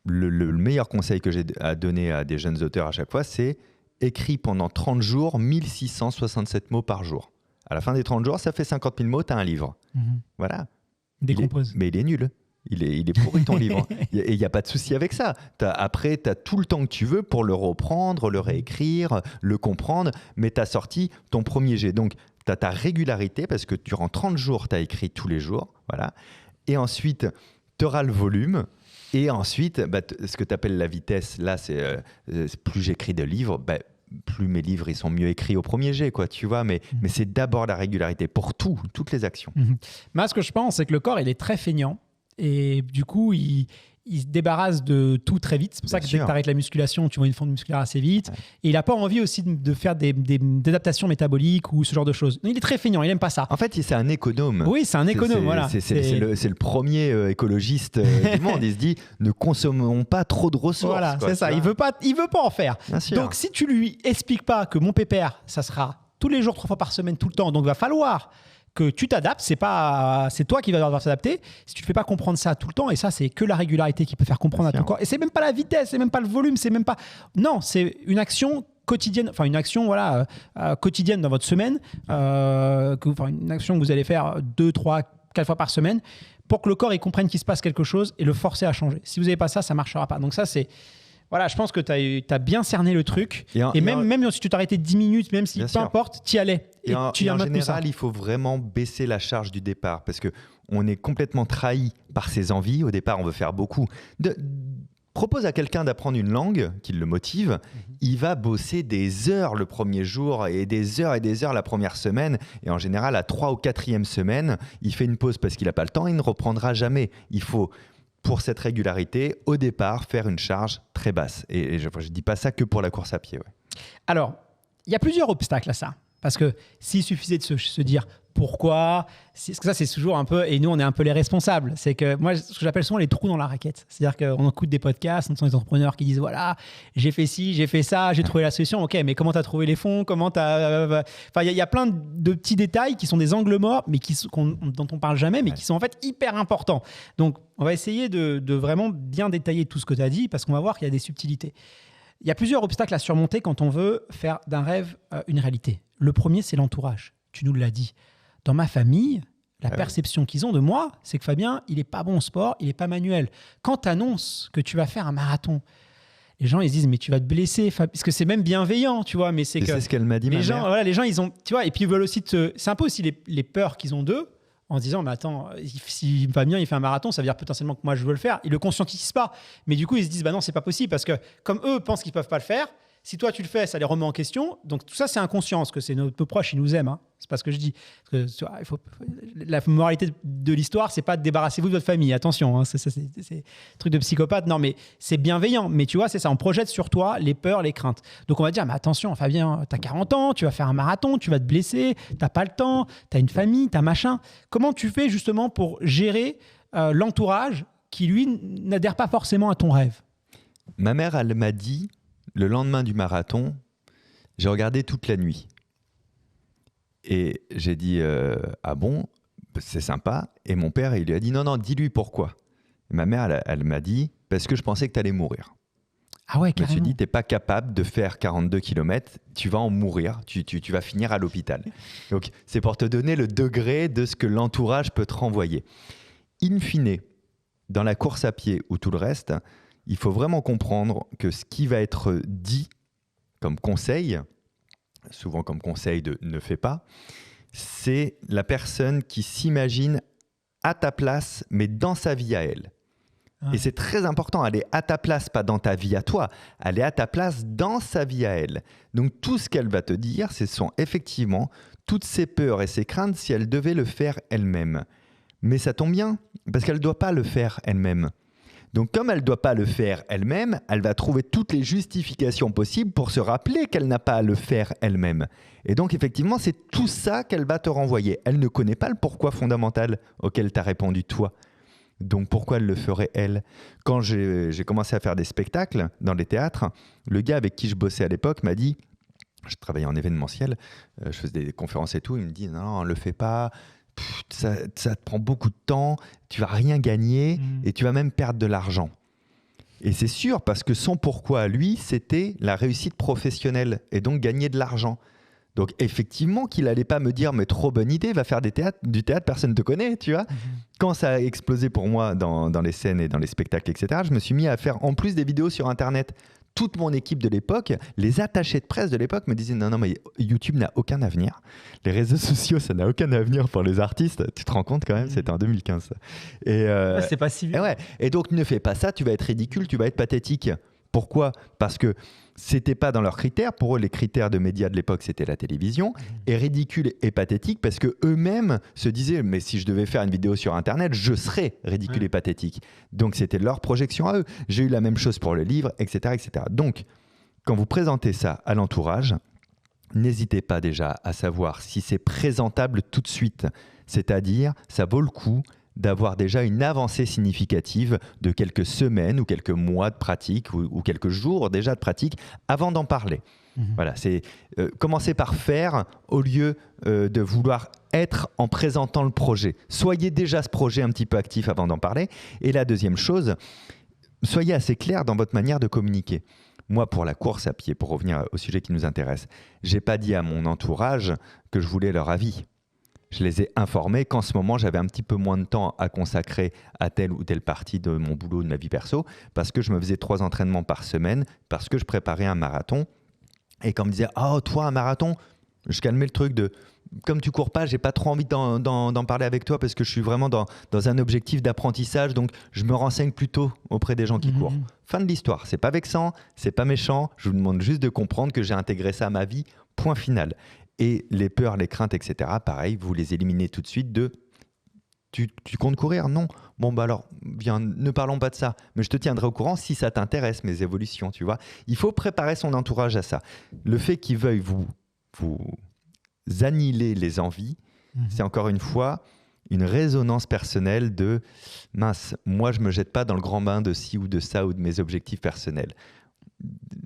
le meilleur conseil que j'ai à donner à des jeunes auteurs à chaque fois, c'est écris pendant 30 jours 1667 mots par jour. À la fin des 30 jours, ça fait 50 000 mots, tu as un livre. Voilà. Décompose. Mais il est nul. Il est pourri ton livre. Et il n'y a pas de souci avec ça. Après, tu as tout le temps que tu veux pour le reprendre, le réécrire, le comprendre, mais tu as sorti ton premier jet. Donc, tu as ta régularité parce que durant 30 jours, tu as écrit tous les jours. Voilà. Et ensuite, tu auras le volume. Et ensuite, ce que tu appelles la vitesse, là, c'est plus j'écris de livres, plus mes livres ils sont mieux écrits au premier jet, quoi, tu vois, mais c'est d'abord la régularité pour toutes les actions. Moi, ce que je pense, c'est que le corps, il est très feignant et du coup, il se débarrasse de tout très vite. C'est pour ça que dès que tu arrêtes la musculation, tu vois une fonte musculaire assez vite. Et il n'a pas envie aussi de faire des adaptations métaboliques ou ce genre de choses. Non, il est très feignant, il n'aime pas ça. En fait, c'est un économe. Oui, c'est un économe, voilà. C'est le premier écologiste du monde. Il se dit, ne consommons pas trop de ressources. Voilà, quoi, c'est ça. Il veut pas en faire. Bien sûr. Donc, si tu lui expliques pas que mon pépère, ça sera tous les jours, 3 fois par semaine, tout le temps, donc il va falloir que tu t'adaptes, c'est toi qui vas devoir t'adapter. Si tu ne fais pas comprendre ça tout le temps, et ça, c'est que la régularité qui peut faire comprendre à ton corps. Et c'est même pas la vitesse, c'est même pas le volume, c'est même pas... Non, c'est une action quotidienne, enfin une action quotidienne dans votre semaine, une action que vous allez faire 2, 3, 4 fois par semaine pour que le corps il comprenne qu'il se passe quelque chose et le forcer à changer. Si vous n'avez pas ça, ça ne marchera pas. Donc ça, c'est... Voilà, je pense que tu as bien cerné le truc. Et même si tu t'arrêtais 10 minutes, même si peu importe, tu y allais. Et en général, il faut vraiment baisser la charge du départ parce qu'on est complètement trahi par ses envies. Au départ, on veut faire beaucoup. Propose à quelqu'un d'apprendre une langue qui le motive. Il va bosser des heures le premier jour et des heures la première semaine. Et en général, à 3 ou 4e semaine, il fait une pause parce qu'il n'a pas le temps et il ne reprendra jamais. Il faut pour cette régularité, au départ, faire une charge très basse. Et je ne dis pas ça que pour la course à pied. Ouais. Alors, il y a plusieurs obstacles à ça. Parce que s'il suffisait de se dire pourquoi, parce que ça c'est toujours un peu, et nous on est un peu les responsables, c'est que moi ce que j'appelle souvent les trous dans la raquette. C'est-à-dire qu'on écoute des podcasts, on entend des entrepreneurs qui disent voilà, j'ai fait ci, j'ai fait ça, j'ai trouvé la solution. Ok, mais comment tu as trouvé les fonds, comment tu as... Enfin, il y a plein de petits détails qui sont des angles morts, mais dont on parle jamais, mais qui sont en fait hyper importants. Donc on va essayer de vraiment bien détailler tout ce que tu as dit, parce qu'on va voir qu'il y a des subtilités. Il y a plusieurs obstacles à surmonter quand on veut faire d'un rêve une réalité. Le premier, c'est l'entourage. Tu nous l'as dit. Dans ma famille, la perception qu'ils ont de moi, c'est que Fabien, il n'est pas bon au sport, il n'est pas manuel. Quand tu annonces que tu vas faire un marathon, les gens ils se disent mais tu vas te blesser, parce que c'est même bienveillant, tu vois. Mais c'est ce qu'elle m'a dit. Les gens, ils ont, tu vois, et puis ils veulent aussi c'est un peu aussi les peurs qu'ils ont d'eux. En se disant, mais attends, si Fabien il fait un marathon, ça veut dire potentiellement que moi je veux le faire. Ils ne le conscientisent pas. Mais du coup, ils se disent, bah non, c'est pas possible. Parce que comme eux pensent qu'ils ne peuvent pas le faire, si toi tu le fais, ça les remet en question. Donc tout ça, c'est inconscient. Parce que c'est nos peu proches, ils nous aiment. Hein. C'est pas ce que je dis. Parce que, tu vois, la moralité de l'histoire, c'est pas de débarrasser-vous de votre famille. Attention, hein, c'est truc de psychopathe. Non, mais c'est bienveillant. Mais tu vois, c'est ça. On projette sur toi les peurs, les craintes. Donc on va dire, mais attention, Fabien, tu as 40 ans, tu vas faire un marathon, tu vas te blesser, tu n'as pas le temps, tu as une famille, tu as machin. Comment tu fais justement pour gérer l'entourage qui, lui, n'adhère pas forcément à ton rêve? Ma mère, elle m'a dit, le lendemain du marathon, j'ai regardé toute la nuit. Et j'ai dit, ah bon, c'est sympa. Et mon père, il lui a dit, non, dis-lui pourquoi. Et ma mère, elle m'a dit, parce que je pensais que tu allais mourir. Ah ouais, carrément. Je me suis dit, tu n'es pas capable de faire 42 km, tu vas en mourir, tu vas finir à l'hôpital. Donc, c'est pour te donner le degré de ce que l'entourage peut te renvoyer. In fine, dans la course à pied ou tout le reste, il faut vraiment comprendre que ce qui va être dit comme conseil, souvent comme conseil de ne fais pas, c'est la personne qui s'imagine à ta place, mais dans sa vie à elle. Ah. Et c'est très important, elle est à ta place, pas dans ta vie à toi, elle est à ta place dans sa vie à elle. Donc tout ce qu'elle va te dire, ce sont effectivement toutes ses peurs et ses craintes si elle devait le faire elle-même. Mais ça tombe bien, parce qu'elle ne doit pas le faire elle-même. Donc comme elle ne doit pas le faire elle-même, elle va trouver toutes les justifications possibles pour se rappeler qu'elle n'a pas à le faire elle-même. Et donc effectivement, c'est tout ça qu'elle va te renvoyer. Elle ne connaît pas le pourquoi fondamental auquel tu as répondu toi. Donc pourquoi elle le ferait elle? Quand j'ai commencé à faire des spectacles dans les théâtres, le gars avec qui je bossais à l'époque m'a dit, je travaillais en événementiel, je faisais des conférences et tout, il me dit non, le fais pas. Ça te prend beaucoup de temps, tu vas rien gagner et tu vas même perdre de l'argent. Et c'est sûr, parce que son pourquoi à lui, c'était la réussite professionnelle et donc gagner de l'argent. Donc effectivement qu'il n'allait pas me dire mais trop bonne idée, va faire du théâtre, personne ne te connaît, tu vois. Quand ça a explosé pour moi dans les scènes et dans les spectacles, etc., je me suis mis à faire en plus des vidéos sur Internet. Toute mon équipe de l'époque, les attachés de presse de l'époque me disaient non, mais YouTube n'a aucun avenir. Les réseaux sociaux, ça n'a aucun avenir pour les artistes. Tu te rends compte quand même, c'était en 2015. Et c'est pas si vieux. Et donc ne fais pas ça, tu vas être ridicule, tu vas être pathétique. Pourquoi? Parce que c'était pas dans leurs critères. Pour eux, les critères de médias de l'époque, c'était la télévision. Et ridicule et pathétique parce que eux-mêmes se disaient mais si je devais faire une vidéo sur Internet, je serais ridicule et pathétique. Donc c'était leur projection à eux. J'ai eu la même chose pour le livre, etc., etc. Donc, quand vous présentez ça à l'entourage, n'hésitez pas déjà à savoir si c'est présentable tout de suite. C'est-à-dire, ça vaut le coup d'avoir déjà une avancée significative de quelques semaines ou quelques mois de pratique ou quelques jours déjà de pratique avant d'en parler. Voilà, c'est commencer par faire au lieu de vouloir être en présentant le projet. Soyez déjà ce projet un petit peu actif avant d'en parler. Et la deuxième chose, soyez assez clair dans votre manière de communiquer. Moi, pour la course à pied, pour revenir au sujet qui nous intéresse, j'ai pas dit à mon entourage que je voulais leur avis. Je les ai informés qu'en ce moment, j'avais un petit peu moins de temps à consacrer à telle ou telle partie de mon boulot, de ma vie perso, parce que je me faisais 3 entraînements par semaine, parce que je préparais un marathon. Et quand on me disait « Oh, toi, un marathon ?» Je calmais le truc de « Comme tu cours pas, j'ai pas trop envie d'en parler avec toi parce que je suis vraiment dans un objectif d'apprentissage, donc je me renseigne plutôt auprès des gens qui courent. » Fin de l'histoire. C'est pas vexant, c'est pas méchant. Je vous demande juste de comprendre que j'ai intégré ça à ma vie. Point final. Et les peurs, les craintes, etc., pareil, vous les éliminez tout de suite de Tu comptes courir? Non. Bon, bah alors, viens, ne parlons pas de ça. Mais je te tiendrai au courant si ça t'intéresse, mes évolutions, tu vois. Il faut préparer son entourage à ça. Le fait qu'ils veuillent vous annihiler les envies, c'est encore une fois une résonance personnelle de « mince, moi je me jette pas dans le grand bain de ci ou de ça ou de mes objectifs personnels ».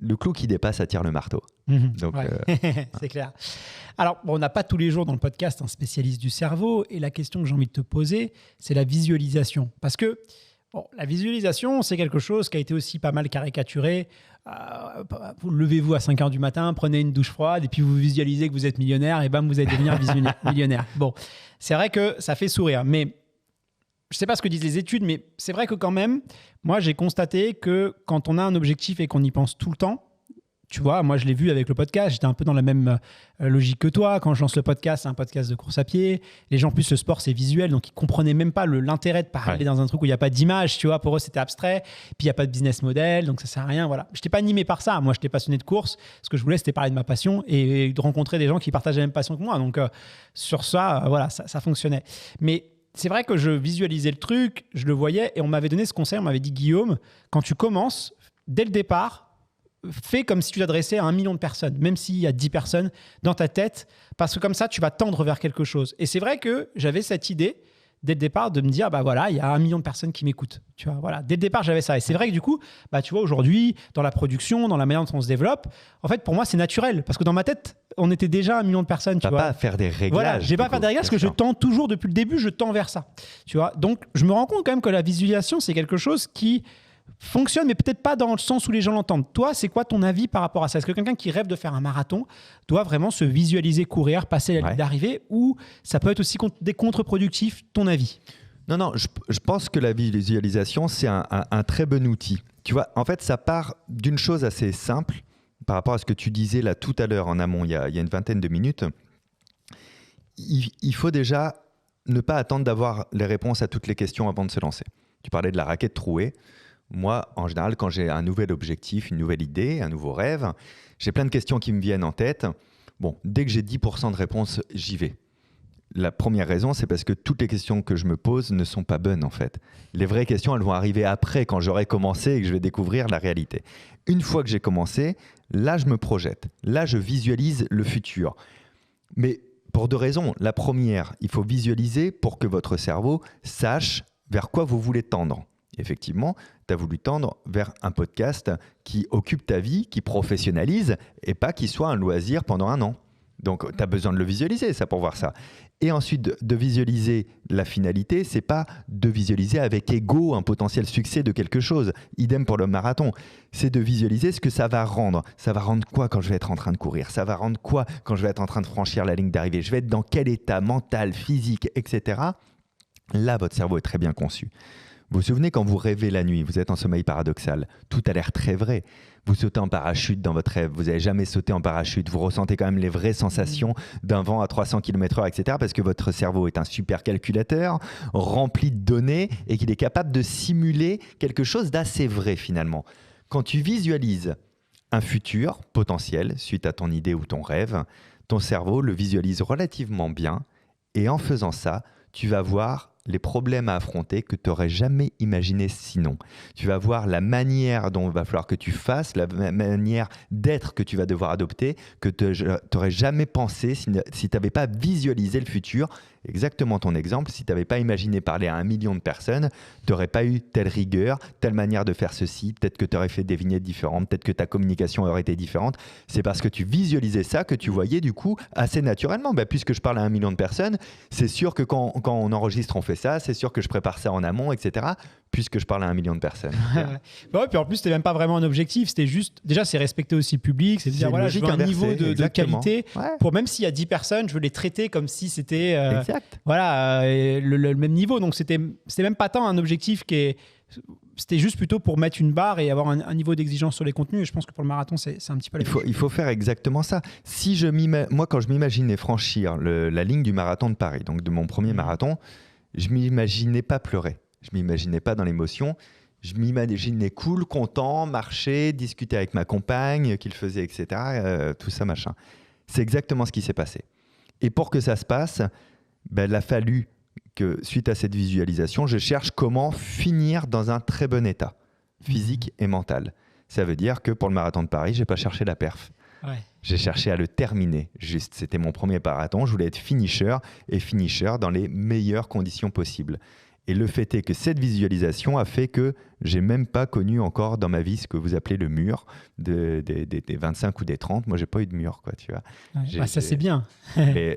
Le clou qui dépasse attire le marteau. Donc, c'est clair. Alors, on n'a pas tous les jours dans le podcast un spécialiste du cerveau, et la question que j'ai envie de te poser, c'est la visualisation. Parce que la visualisation, c'est quelque chose qui a été aussi pas mal caricaturé. Vous levez-vous à 5 h du matin, prenez une douche froide, et puis vous visualisez que vous êtes millionnaire, et bam, vous allez devenir millionnaire. Bon, c'est vrai que ça fait sourire, mais je ne sais pas ce que disent les études, mais c'est vrai que quand même, moi, j'ai constaté que quand on a un objectif et qu'on y pense tout le temps, tu vois, moi, je l'ai vu avec le podcast, j'étais un peu dans la même logique que toi. Quand je lance le podcast, c'est un podcast de course à pied. Les gens, plus le sport, c'est visuel, donc ils ne comprenaient même pas l'intérêt de parler dans un truc où il n'y a pas d'image, tu vois. Pour eux, c'était abstrait, puis il n'y a pas de business model, donc ça ne sert à rien, voilà. Je n'étais pas animé par ça. Moi, j'étais passionné de course. Ce que je voulais, c'était parler de ma passion et de rencontrer des gens qui partageaient la même passion que moi. Donc, sur ça, voilà, ça fonctionnait. Mais c'est vrai que je visualisais le truc, je le voyais, et on m'avait donné ce conseil, on m'avait dit, Guillaume, quand tu commences, dès le départ, fais comme si tu t'adressais à 1 million de personnes, même s'il y a 10 personnes dans ta tête, parce que comme ça, tu vas tendre vers quelque chose. Et c'est vrai que j'avais cette idée, dès le départ, de me dire, bah voilà, il y a 1 million de personnes qui m'écoutent. Tu vois, voilà. Dès le départ, j'avais ça. Et c'est vrai que du coup, bah, tu vois, aujourd'hui, dans la production, dans la manière dont on se développe, en fait, pour moi, c'est naturel. Parce que dans ma tête, on était déjà 1 million de personnes. Tu vois. Pas à faire des réglages. Voilà, j'ai pas à faire des réglages parce que je tends toujours, depuis le début, je tends vers ça. Tu vois. Donc, je me rends compte quand même que la visualisation, c'est quelque chose qui fonctionne, mais peut-être pas dans le sens où les gens l'entendent. Toi, c'est quoi ton avis par rapport à ça? Est-ce que quelqu'un qui rêve de faire un marathon doit vraiment se visualiser courir, passer la ligne d'arrivée, ou ça peut être aussi des contre-productifs, ton avis? Non, je pense que la visualisation, c'est un très bon outil. Tu vois, en fait, ça part d'une chose assez simple par rapport à ce que tu disais là tout à l'heure en amont, il y a une vingtaine de minutes. Il faut déjà ne pas attendre d'avoir les réponses à toutes les questions avant de se lancer. Tu parlais de la raquette trouée. Moi, en général, quand j'ai un nouvel objectif, une nouvelle idée, un nouveau rêve, j'ai plein de questions qui me viennent en tête. Bon, dès que j'ai 10% de réponses, j'y vais. La première raison, c'est parce que toutes les questions que je me pose ne sont pas bonnes, en fait. Les vraies questions, elles vont arriver après, quand j'aurai commencé et que je vais découvrir la réalité. Une fois que j'ai commencé, là, je me projette. Là, je visualise le futur. Mais pour 2 raisons. La première, il faut visualiser pour que votre cerveau sache vers quoi vous voulez tendre. Effectivement, tu as voulu tendre vers un podcast qui occupe ta vie, qui professionnalise, et pas qui soit un loisir pendant 1 an. Donc, tu as besoin de le visualiser, ça, pour voir ça. Et ensuite, de visualiser la finalité, c'est pas de visualiser avec ego un potentiel succès de quelque chose. Idem pour le marathon. C'est de visualiser ce que ça va rendre. Ça va rendre quoi quand je vais être en train de courir? Ça va rendre quoi quand je vais être en train de franchir la ligne d'arrivée? Je vais être dans quel état mental, physique, etc. Là, votre cerveau est très bien conçu. Vous vous souvenez quand vous rêvez la nuit, vous êtes en sommeil paradoxal, tout a l'air très vrai. Vous sautez en parachute dans votre rêve, vous n'avez jamais sauté en parachute, vous ressentez quand même les vraies sensations d'un vent à 300 km/h, etc. parce que votre cerveau est un super calculateur, rempli de données et qu'il est capable de simuler quelque chose d'assez vrai finalement. Quand tu visualises un futur potentiel suite à ton idée ou ton rêve, ton cerveau le visualise relativement bien et en faisant ça, tu vas voir les problèmes à affronter que tu n'aurais jamais imaginé sinon. Tu vas voir la manière dont il va falloir que tu fasses, la manière d'être que tu vas devoir adopter, que tu n'aurais jamais pensé si tu n'avais pas visualisé le futur. Exactement ton exemple, si tu n'avais pas imaginé parler à 1 million de personnes, tu n'aurais pas eu telle rigueur, telle manière de faire ceci, peut-être que tu aurais fait des vignettes différentes, peut-être que ta communication aurait été différente. C'est parce que tu visualisais ça que tu voyais du coup assez naturellement. Puisque je parle à 1 million de personnes, c'est sûr que quand on enregistre, on fait ça, c'est sûr que je prépare ça en amont, etc. Puisque je parle à 1 million de personnes. Ouais, puis en plus, c'était même pas vraiment un objectif, c'était juste, déjà, c'est respecter aussi le public, c'est de dire, voilà, je veux un niveau de qualité, pour même s'il y a 10 personnes, je veux les traiter comme si c'était le même niveau. Donc, c'était même pas tant un objectif c'était juste plutôt pour mettre une barre et avoir un niveau d'exigence sur les contenus. Et je pense que pour le marathon, c'est un petit peu la même chose. Il faut faire exactement ça. Moi, quand je m'imaginais franchir la ligne du marathon de Paris, donc de mon premier marathon, je m'imaginais pas pleurer. Je m'imaginais pas dans l'émotion. Je m'imaginais cool, content, marcher, discuter avec ma compagne, qu'il faisait, etc. Tout ça, machin. C'est exactement ce qui s'est passé. Et pour que ça se passe, il a fallu que suite à cette visualisation, je cherche comment finir dans un très bon état physique et mental. Ça veut dire que pour le marathon de Paris, je n'ai pas cherché la perf. Ouais. J'ai cherché à le terminer. Juste, c'était mon premier marathon. Je voulais être finisher dans les meilleures conditions possibles. Et le fait est que cette visualisation a fait que j'ai même pas connu encore dans ma vie ce que vous appelez le mur des 25 ou des 30. Moi, j'ai pas eu de mur, quoi, tu vois. Ouais. Ça, c'est bien.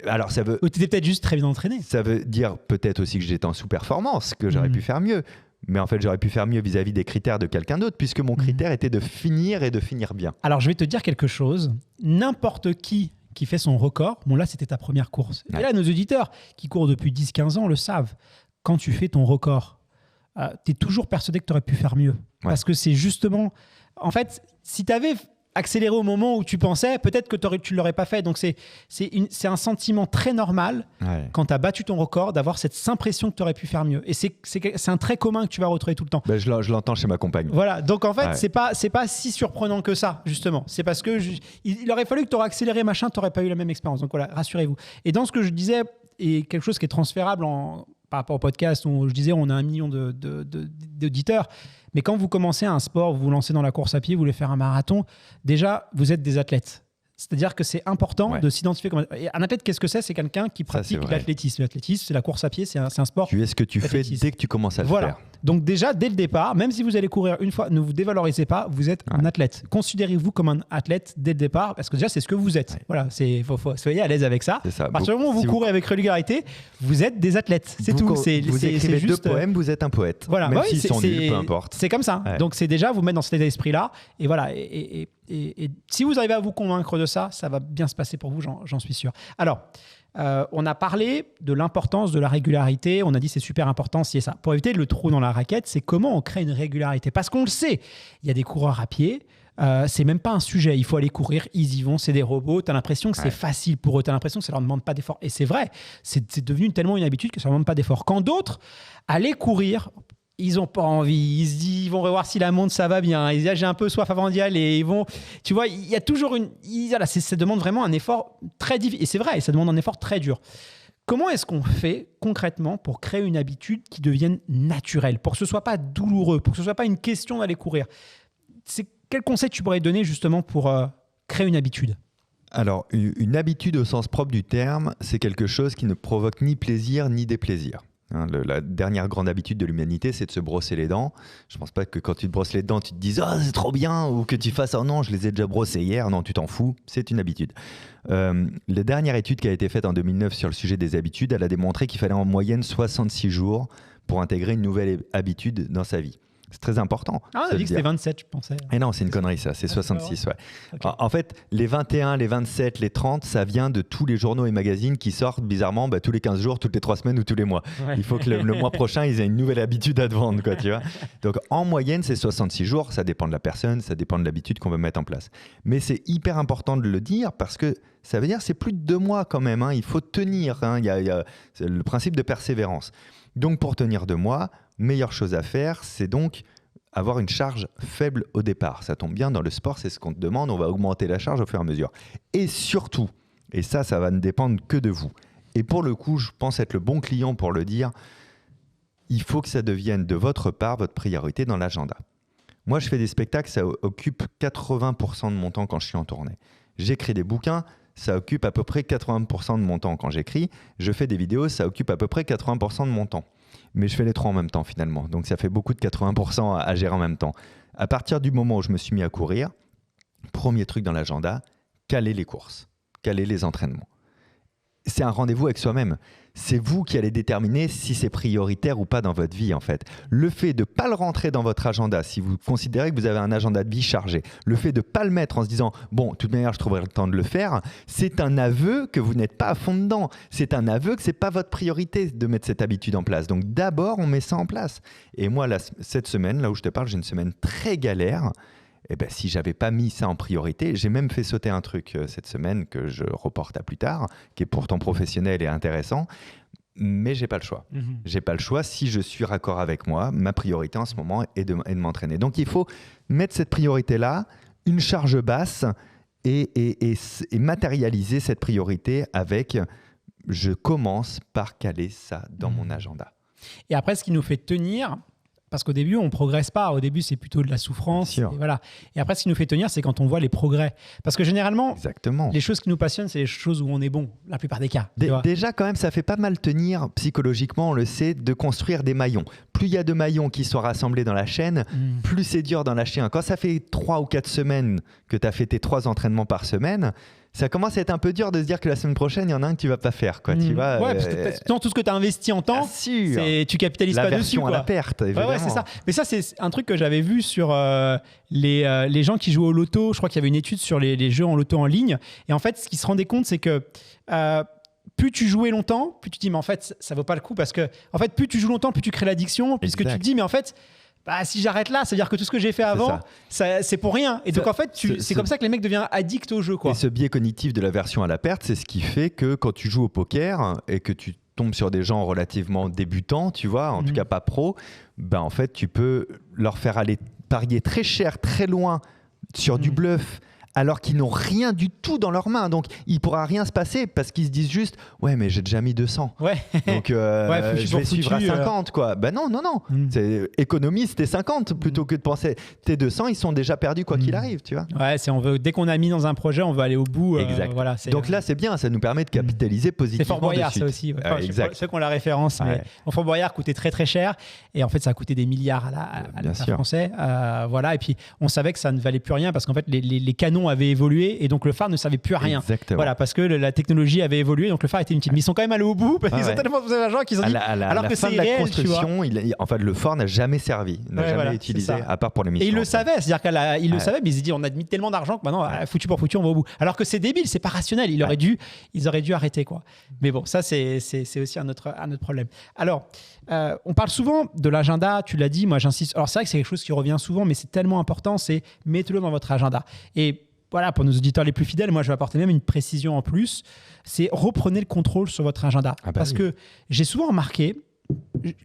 Alors, ça veut... Ou tu étais peut-être juste très bien entraîné. Ça veut dire peut-être aussi que j'étais en sous-performance, que j'aurais pu faire mieux. Mais en fait, j'aurais pu faire mieux vis-à-vis des critères de quelqu'un d'autre, puisque mon critère était de finir et de finir bien. Alors, je vais te dire quelque chose. N'importe qui fait son record, bon là, c'était ta première course. Ouais. Et là, nos auditeurs qui courent depuis 10-15 ans le savent. Quand tu fais ton record, tu es toujours persuadé que tu aurais pu faire mieux. Ouais. Parce que c'est justement... En fait, si tu avais accéléré au moment où tu pensais, peut-être que tu ne l'aurais pas fait. Donc, c'est un sentiment très normal, quand tu as battu ton record, d'avoir cette impression que tu aurais pu faire mieux. Et c'est un trait commun que tu vas retrouver tout le temps. Ben, je l'entends chez ma compagne. Voilà. Donc, en fait, c'est pas si surprenant que ça, justement. C'est parce que il aurait fallu que tu aurais accéléré, machin, tu n'aurais pas eu la même expérience. Donc, voilà, rassurez-vous. Et dans ce que je disais, et quelque chose qui est transférable par rapport au podcast où je disais on a 1 million d'auditeurs, mais quand vous commencez un sport, vous vous lancez dans la course à pied, vous voulez faire un marathon, déjà vous êtes des athlètes. C'est-à-dire que c'est important de s'identifier comme... Et un athlète, qu'est-ce que c'est ? C'est quelqu'un qui pratique l'athlétisme. L'athlétisme, c'est la course à pied, c'est un sport. Tu es ce que tu fais dès que tu commences à le faire. Donc déjà, dès le départ, même si vous allez courir une fois, ne vous dévalorisez pas, vous êtes un athlète. Considérez-vous comme un athlète dès le départ, parce que déjà, c'est ce que vous êtes. Voilà, soyez à l'aise avec ça. À partir du moment où vous courez avec régularité, vous êtes des athlètes. C'est tout. Vous écrivez juste 2 poèmes, vous êtes un poète. Voilà. Même s'ils sont nuls, peu importe. C'est comme ça. Donc c'est déjà vous mettre dans cet état d'esprit-là. Et voilà. Et si vous arrivez à vous convaincre de ça, ça va bien se passer pour vous, j'en suis sûr. Alors, on a parlé de l'importance de la régularité. On a dit c'est super important, si et ça. Pour éviter le trou dans la raquette, c'est comment on crée une régularité. Parce qu'on le sait, il y a des coureurs à pied. C'est même pas un sujet. Il faut aller courir, ils y vont, c'est des robots. Tu as l'impression que c'est facile pour eux. Tu as l'impression que ça leur demande pas d'effort. Et c'est vrai, c'est devenu tellement une habitude que ça leur demande pas d'effort. Quand d'autres, aller courir... Ils n'ont pas envie, ils se disent, ils vont revoir si la montre ça va bien, ils disent j'ai un peu soif avant d'y aller, ils vont, tu vois, il y a toujours ça demande vraiment un effort très difficile, et c'est vrai, ça demande un effort très dur. Comment est-ce qu'on fait concrètement pour créer une habitude qui devienne naturelle, pour que ce ne soit pas douloureux, pour que ce ne soit pas une question d'aller courir ? Quel conseil tu pourrais donner justement pour créer une habitude ? Alors, une habitude au sens propre du terme, c'est quelque chose qui ne provoque ni plaisir ni déplaisir. La dernière grande habitude de l'humanité, c'est de se brosser les dents. Je ne pense pas que quand tu te brosses les dents, tu te dises « Ah, c'est trop bien !» ou que tu fasses « Oh non, je les ai déjà brossés hier !» Non, tu t'en fous, c'est une habitude. La dernière étude qui a été faite en 2009 sur le sujet des habitudes, elle a démontré qu'il fallait en moyenne 66 jours pour intégrer une nouvelle habitude dans sa vie. C'est très important. Ah, on a dit que c'était 27, je pensais. Et non, c'est une connerie ça, c'est 66. Ouais. Okay. En fait, les 21, les 27, les 30, ça vient de tous les journaux et magazines qui sortent bizarrement tous les 15 jours, toutes les 3 semaines ou tous les mois. Ouais. Il faut que le mois prochain, ils aient une nouvelle habitude à te vendre, quoi, tu vois. Donc en moyenne, c'est 66 jours, ça dépend de la personne, ça dépend de l'habitude qu'on veut mettre en place. Mais c'est hyper important de le dire parce que ça veut dire que c'est plus de 2 mois quand même, il faut tenir, il y a le principe de persévérance. Donc pour tenir 2 mois, meilleure chose à faire, c'est donc avoir une charge faible au départ. Ça tombe bien, dans le sport, c'est ce qu'on te demande, on va augmenter la charge au fur et à mesure. Et surtout, et ça va ne dépendre que de vous, et pour le coup, je pense être le bon client pour le dire, il faut que ça devienne de votre part votre priorité dans l'agenda. Moi, je fais des spectacles, ça occupe 80% de mon temps quand je suis en tournée. J'écris des bouquins, ça occupe à peu près 80% de mon temps quand j'écris. Je fais des vidéos, ça occupe à peu près 80% de mon temps. Mais je fais les 3 en même temps finalement. Donc ça fait beaucoup de 80% à gérer en même temps. À partir du moment où je me suis mis à courir, premier truc dans l'agenda, caler les courses, caler les entraînements. C'est un rendez-vous avec soi-même. C'est vous qui allez déterminer si c'est prioritaire ou pas dans votre vie en fait. Le fait de ne pas le rentrer dans votre agenda, si vous considérez que vous avez un agenda de vie chargé, le fait de ne pas le mettre en se disant « bon, de toute manière, je trouverai le temps de le faire », c'est un aveu que vous n'êtes pas à fond dedans. C'est un aveu que ce n'est pas votre priorité de mettre cette habitude en place. Donc d'abord, on met ça en place. Et moi, cette semaine, là où je te parle, j'ai une semaine très galère. Eh ben, si je n'avais pas mis ça en priorité, j'ai même fait sauter un truc cette semaine que je reporte à plus tard, qui est pourtant professionnel et intéressant, mais je n'ai pas le choix. Je n'ai pas le choix si je suis raccord avec moi. Ma priorité en ce moment est de m'entraîner. Donc, il faut mettre cette priorité-là, une charge basse et matérialiser cette priorité avec je commence par caler ça dans mon agenda. Et après, ce qui nous fait tenir, parce qu'au début, on ne progresse pas. Au début, c'est plutôt de la souffrance. Et, voilà. Et après, ce qui nous fait tenir, c'est quand on voit les progrès. Parce que généralement, les choses qui nous passionnent, c'est les choses où on est bon, la plupart des cas. Déjà, quand même, ça fait pas mal tenir, psychologiquement, on le sait, de construire des maillons. Plus il y a de maillons qui sont rassemblés dans la chaîne, plus c'est dur d'en lâcher un. Quand ça fait 3 ou 4 semaines que tu as fait tes 3 entraînements par semaine, ça commence à être un peu dur de se dire que la semaine prochaine, il y en a un que tu vas pas faire. Quoi. Tu vas, parce que tout ce que tu as investi en temps, tu capitalises pas dessus. La version à la perte, évidemment. Ouais, c'est ça. Mais ça, c'est un truc que j'avais vu sur les gens qui jouent au loto. Je crois qu'il y avait une étude sur les jeux en loto en ligne. Et en fait, ce qu'ils se rendaient compte, c'est que plus tu jouais longtemps, plus tu te dis, mais en fait, ça vaut pas le coup. Parce que, en fait, plus tu joues longtemps, plus tu crées l'addiction. Puisque tu te dis, mais en fait, si j'arrête là, ça veut dire que tout ce que j'ai fait avant, c'est pour rien. Et donc, en fait, c'est comme ça que les mecs deviennent addicts au jeu. Quoi. Et ce biais cognitif de l'aversion à la perte, c'est ce qui fait que quand tu joues au poker et que tu tombes sur des gens relativement débutants, tu vois, en tout cas pas pro, en fait, tu peux leur faire aller parier très cher, très loin sur du bluff, alors qu'ils n'ont rien du tout dans leurs mains. Donc, il ne pourra rien se passer parce qu'ils se disent juste « Ouais, mais j'ai déjà mis 200. Ouais. Donc, je vais suivre à 50. » quoi. Non. Économise tes 50 plutôt que de penser tes 200, ils sont déjà perdus quoi qu'il arrive. Tu vois. Ouais, dès qu'on a mis dans un projet, on veut aller au bout. Exact. Voilà, donc là, c'est bien. Ça nous permet de capitaliser positivement. C'est Fort Boyard, ça aussi. Exact. Ceux qui ont la référence. Mais Fort Boyard coûtait très, très cher. Et en fait, ça a coûté des milliards à l'État français. Voilà. Et puis, on savait que ça ne valait plus rien parce qu'en fait, les canons avaient évolué et donc le phare ne savait plus rien. Exactement. Voilà, parce que la technologie avait évolué, donc le phare était inutile. Mais ils sont quand même allés au bout parce qu'ils ont tellement besoin d'argent qu'ils ont dit. Alors que c'est réel, tu vois. En fait, le phare n'a jamais servi, n'a jamais utilisé, à part pour les missions. Et ils le savaient, c'est-à-dire qu'ils le savaient, mais ils se dit on a mis tellement d'argent que maintenant, foutu pour foutu, on va au bout. Alors que c'est débile, c'est pas rationnel. Ils auraient dû arrêter, quoi. Mais bon, ça c'est aussi un autre problème. Alors, on parle souvent de l'agenda, tu l'as dit, moi j'insiste. Alors c'est vrai que c'est quelque chose qui revient souvent, mais c'est tellement important, c'est mettez-le dans votre agenda. Et voilà, pour nos auditeurs les plus fidèles, moi je vais apporter même une précision en plus, c'est reprenez le contrôle sur votre agenda. Parce que j'ai souvent remarqué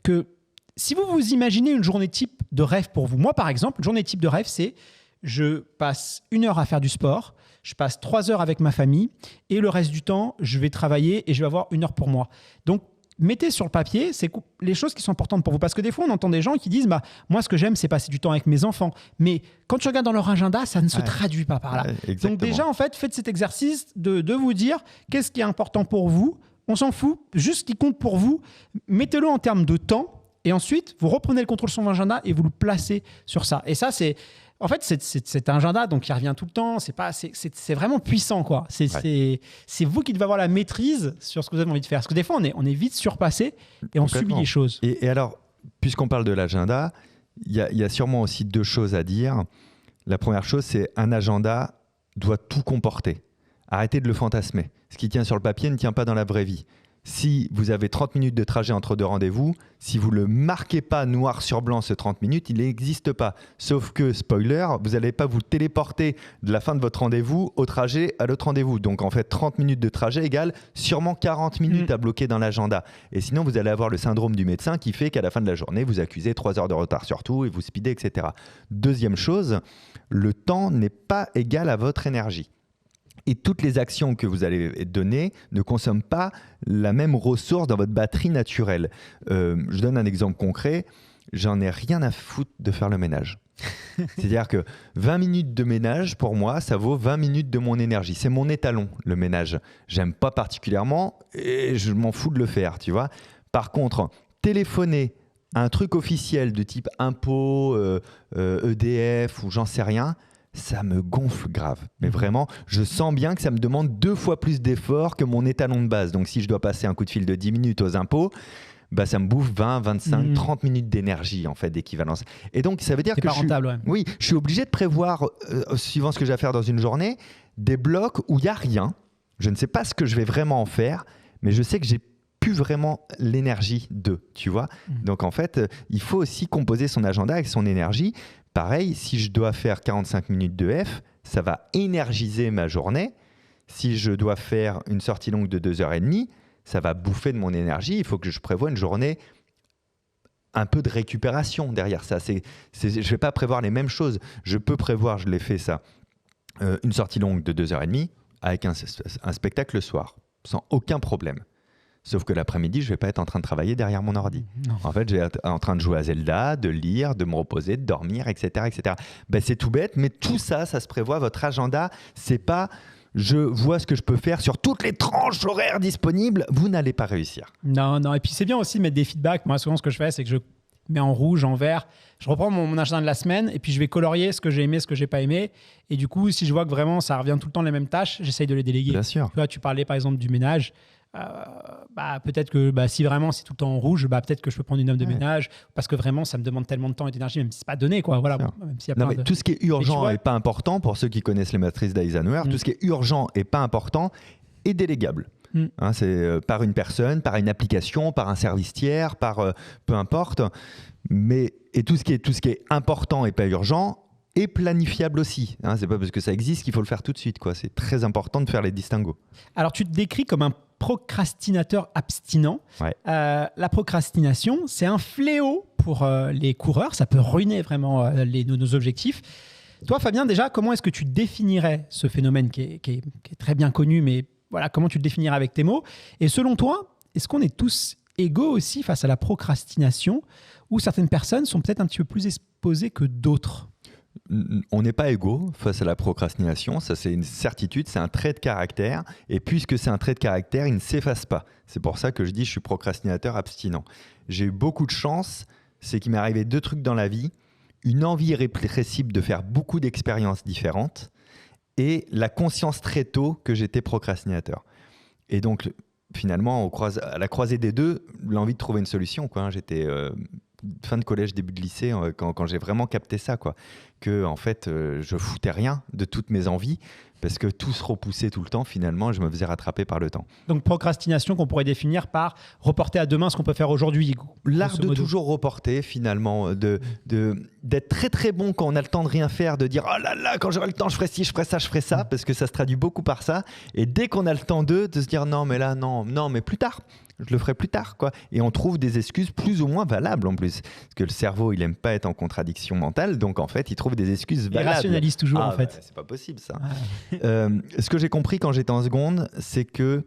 que si vous vous imaginez une journée type de rêve pour vous, moi par exemple, une journée type de rêve, c'est je passe 1 heure à faire du sport, je passe 3 heures avec ma famille et le reste du temps, je vais travailler et je vais avoir 1 heure pour moi. Donc, mettez sur le papier les choses qui sont importantes pour vous. Parce que des fois, on entend des gens qui disent moi, ce que j'aime, c'est passer du temps avec mes enfants. Mais quand tu regardes dans leur agenda, ça ne se traduit pas par là. Donc déjà, en fait, faites cet exercice de vous dire qu'est-ce qui est important pour vous. On s'en fout. Juste ce qui compte pour vous, mettez-le en termes de temps. Et ensuite, vous reprenez le contrôle sur votre agenda et vous le placez sur ça. Et ça, c'est... En fait, c'est un agenda donc qui revient tout le temps. C'est vraiment puissant, quoi. C'est vous qui devez avoir la maîtrise sur ce que vous avez envie de faire. Parce que des fois, on est vite surpassé et on subit les choses. Et alors, puisqu'on parle de l'agenda, il y a sûrement aussi 2 choses à dire. La première chose, c'est un agenda doit tout comporter. Arrêtez de le fantasmer. Ce qui tient sur le papier ne tient pas dans la vraie vie. Si vous avez 30 minutes de trajet entre 2 rendez-vous, si vous ne le marquez pas noir sur blanc ce 30 minutes, il n'existe pas. Sauf que, spoiler, vous n'allez pas vous téléporter de la fin de votre rendez-vous au trajet à l'autre rendez-vous. Donc en fait, 30 minutes de trajet égale sûrement 40 minutes à bloquer dans l'agenda. Et sinon, vous allez avoir le syndrome du médecin qui fait qu'à la fin de la journée, vous accusez 3 heures de retard sur tout et vous speedez, etc. Deuxième chose, le temps n'est pas égal à votre énergie. Et toutes les actions que vous allez donner ne consomment pas la même ressource dans votre batterie naturelle. Je donne un exemple concret. J'en ai rien à foutre de faire le ménage. C'est-à-dire que 20 minutes de ménage, pour moi, ça vaut 20 minutes de mon énergie. C'est mon étalon, le ménage. J'aime pas particulièrement et je m'en fous de le faire, tu vois. Par contre, téléphoner à un truc officiel de type impôt, EDF ou j'en sais rien, ça me gonfle grave. Mais vraiment, je sens bien que ça me demande 2 fois plus d'efforts que mon étalon de base. Donc, si je dois passer un coup de fil de 10 minutes aux impôts, ça me bouffe 20, 25, 30 minutes d'énergie, en fait, d'équivalence. Et donc, ça veut dire que je suis obligé de prévoir, suivant ce que j'ai à faire dans une journée, des blocs où il n'y a rien. Je ne sais pas ce que je vais vraiment en faire, mais je sais que j'ai plus vraiment l'énergie tu vois. Donc, en fait, il faut aussi composer son agenda avec son énergie. Pareil, si je dois faire 45 minutes de F, ça va énergiser ma journée. Si je dois faire une sortie longue de 2h30, ça va bouffer de mon énergie. Il faut que je prévoie une journée un peu de récupération derrière ça. Je ne vais pas prévoir les mêmes choses. Je peux prévoir, je l'ai fait ça, une sortie longue de 2h30 avec un spectacle le soir, sans aucun problème. Sauf que l'après-midi, je ne vais pas être en train de travailler derrière mon ordi. Non. En fait, je vais être en train de jouer à Zelda, de lire, de me reposer, de dormir, etc. etc. Ben, c'est tout bête, mais tout ça, ça se prévoit. Votre agenda, c'est pas je vois ce que je peux faire sur toutes les tranches horaires disponibles. Vous n'allez pas réussir. Non. Et puis c'est bien aussi de mettre des feedbacks. Moi, souvent, ce que je fais, c'est que je mets en rouge, en vert. Je reprends mon agenda de la semaine et puis je vais colorier ce que j'ai aimé, ce que j'ai pas aimé. Et du coup, si je vois que vraiment ça revient tout le temps les mêmes tâches, j'essaye de les déléguer. Bien sûr. Tu vois, tu parlais par exemple du ménage. Peut-être que si vraiment c'est tout le temps en rouge, peut-être que je peux prendre une homme de ménage parce que vraiment ça me demande tellement de temps et d'énergie, même si c'est pas donné, quoi. Voilà. Bon, même s'il y a Non, mais tout ce qui est urgent et pas important, pour ceux qui connaissent les matrices d'Eisenhower, tout ce qui est urgent et pas important est délégable. Hein, c'est par une personne, par une application, par un service tiers, par peu importe. Et tout ce qui est important et pas urgent est planifiable aussi. Hein, c'est pas parce que ça existe qu'il faut le faire tout de suite, quoi. C'est très important de faire les distinguos. Alors tu te décris comme un procrastinateur abstinent. Ouais. La procrastination, c'est un fléau pour les coureurs. Ça peut ruiner vraiment nos objectifs. Toi, Fabien, déjà, comment est-ce que tu définirais ce phénomène qui est très bien connu, mais voilà, comment tu le définirais avec tes mots? Et selon toi, est-ce qu'on est tous égaux aussi face à la procrastination, ou certaines personnes sont peut-être un petit peu plus exposées que d'autres? On n'est pas égaux face à la procrastination, ça c'est une certitude, c'est un trait de caractère, et puisque c'est un trait de caractère, il ne s'efface pas. C'est pour ça que je dis je suis procrastinateur abstinent. J'ai eu beaucoup de chance, c'est qu'il m'est arrivé 2 trucs dans la vie, une envie irrépressible de faire beaucoup d'expériences différentes, et la conscience très tôt que j'étais procrastinateur. Et donc finalement, à la croisée des deux, l'envie de trouver une solution, quoi. J'étais fin de collège, début de lycée, quand j'ai vraiment capté ça, quoi. Que en fait, je foutais rien de toutes mes envies, parce que tout se repoussait tout le temps, finalement, je me faisais rattraper par le temps. Donc procrastination qu'on pourrait définir par reporter à demain ce qu'on peut faire aujourd'hui. L'art de toujours reporter, finalement, d'être très très bon quand on a le temps de rien faire, de dire oh là là, quand j'aurai le temps, je ferai ci, je ferai ça, je ferai ça, parce que ça se traduit beaucoup par ça. Et dès qu'on a le temps de se dire non, mais là, non, mais plus tard. Je le ferai plus tard, quoi. Et on trouve des excuses plus ou moins valables en plus. Parce que le cerveau, il aime pas être en contradiction mentale, donc en fait, il trouve des excuses valables. Il rationalise toujours, en fait. C'est pas possible, ça. Ce que j'ai compris quand j'étais en seconde, c'est que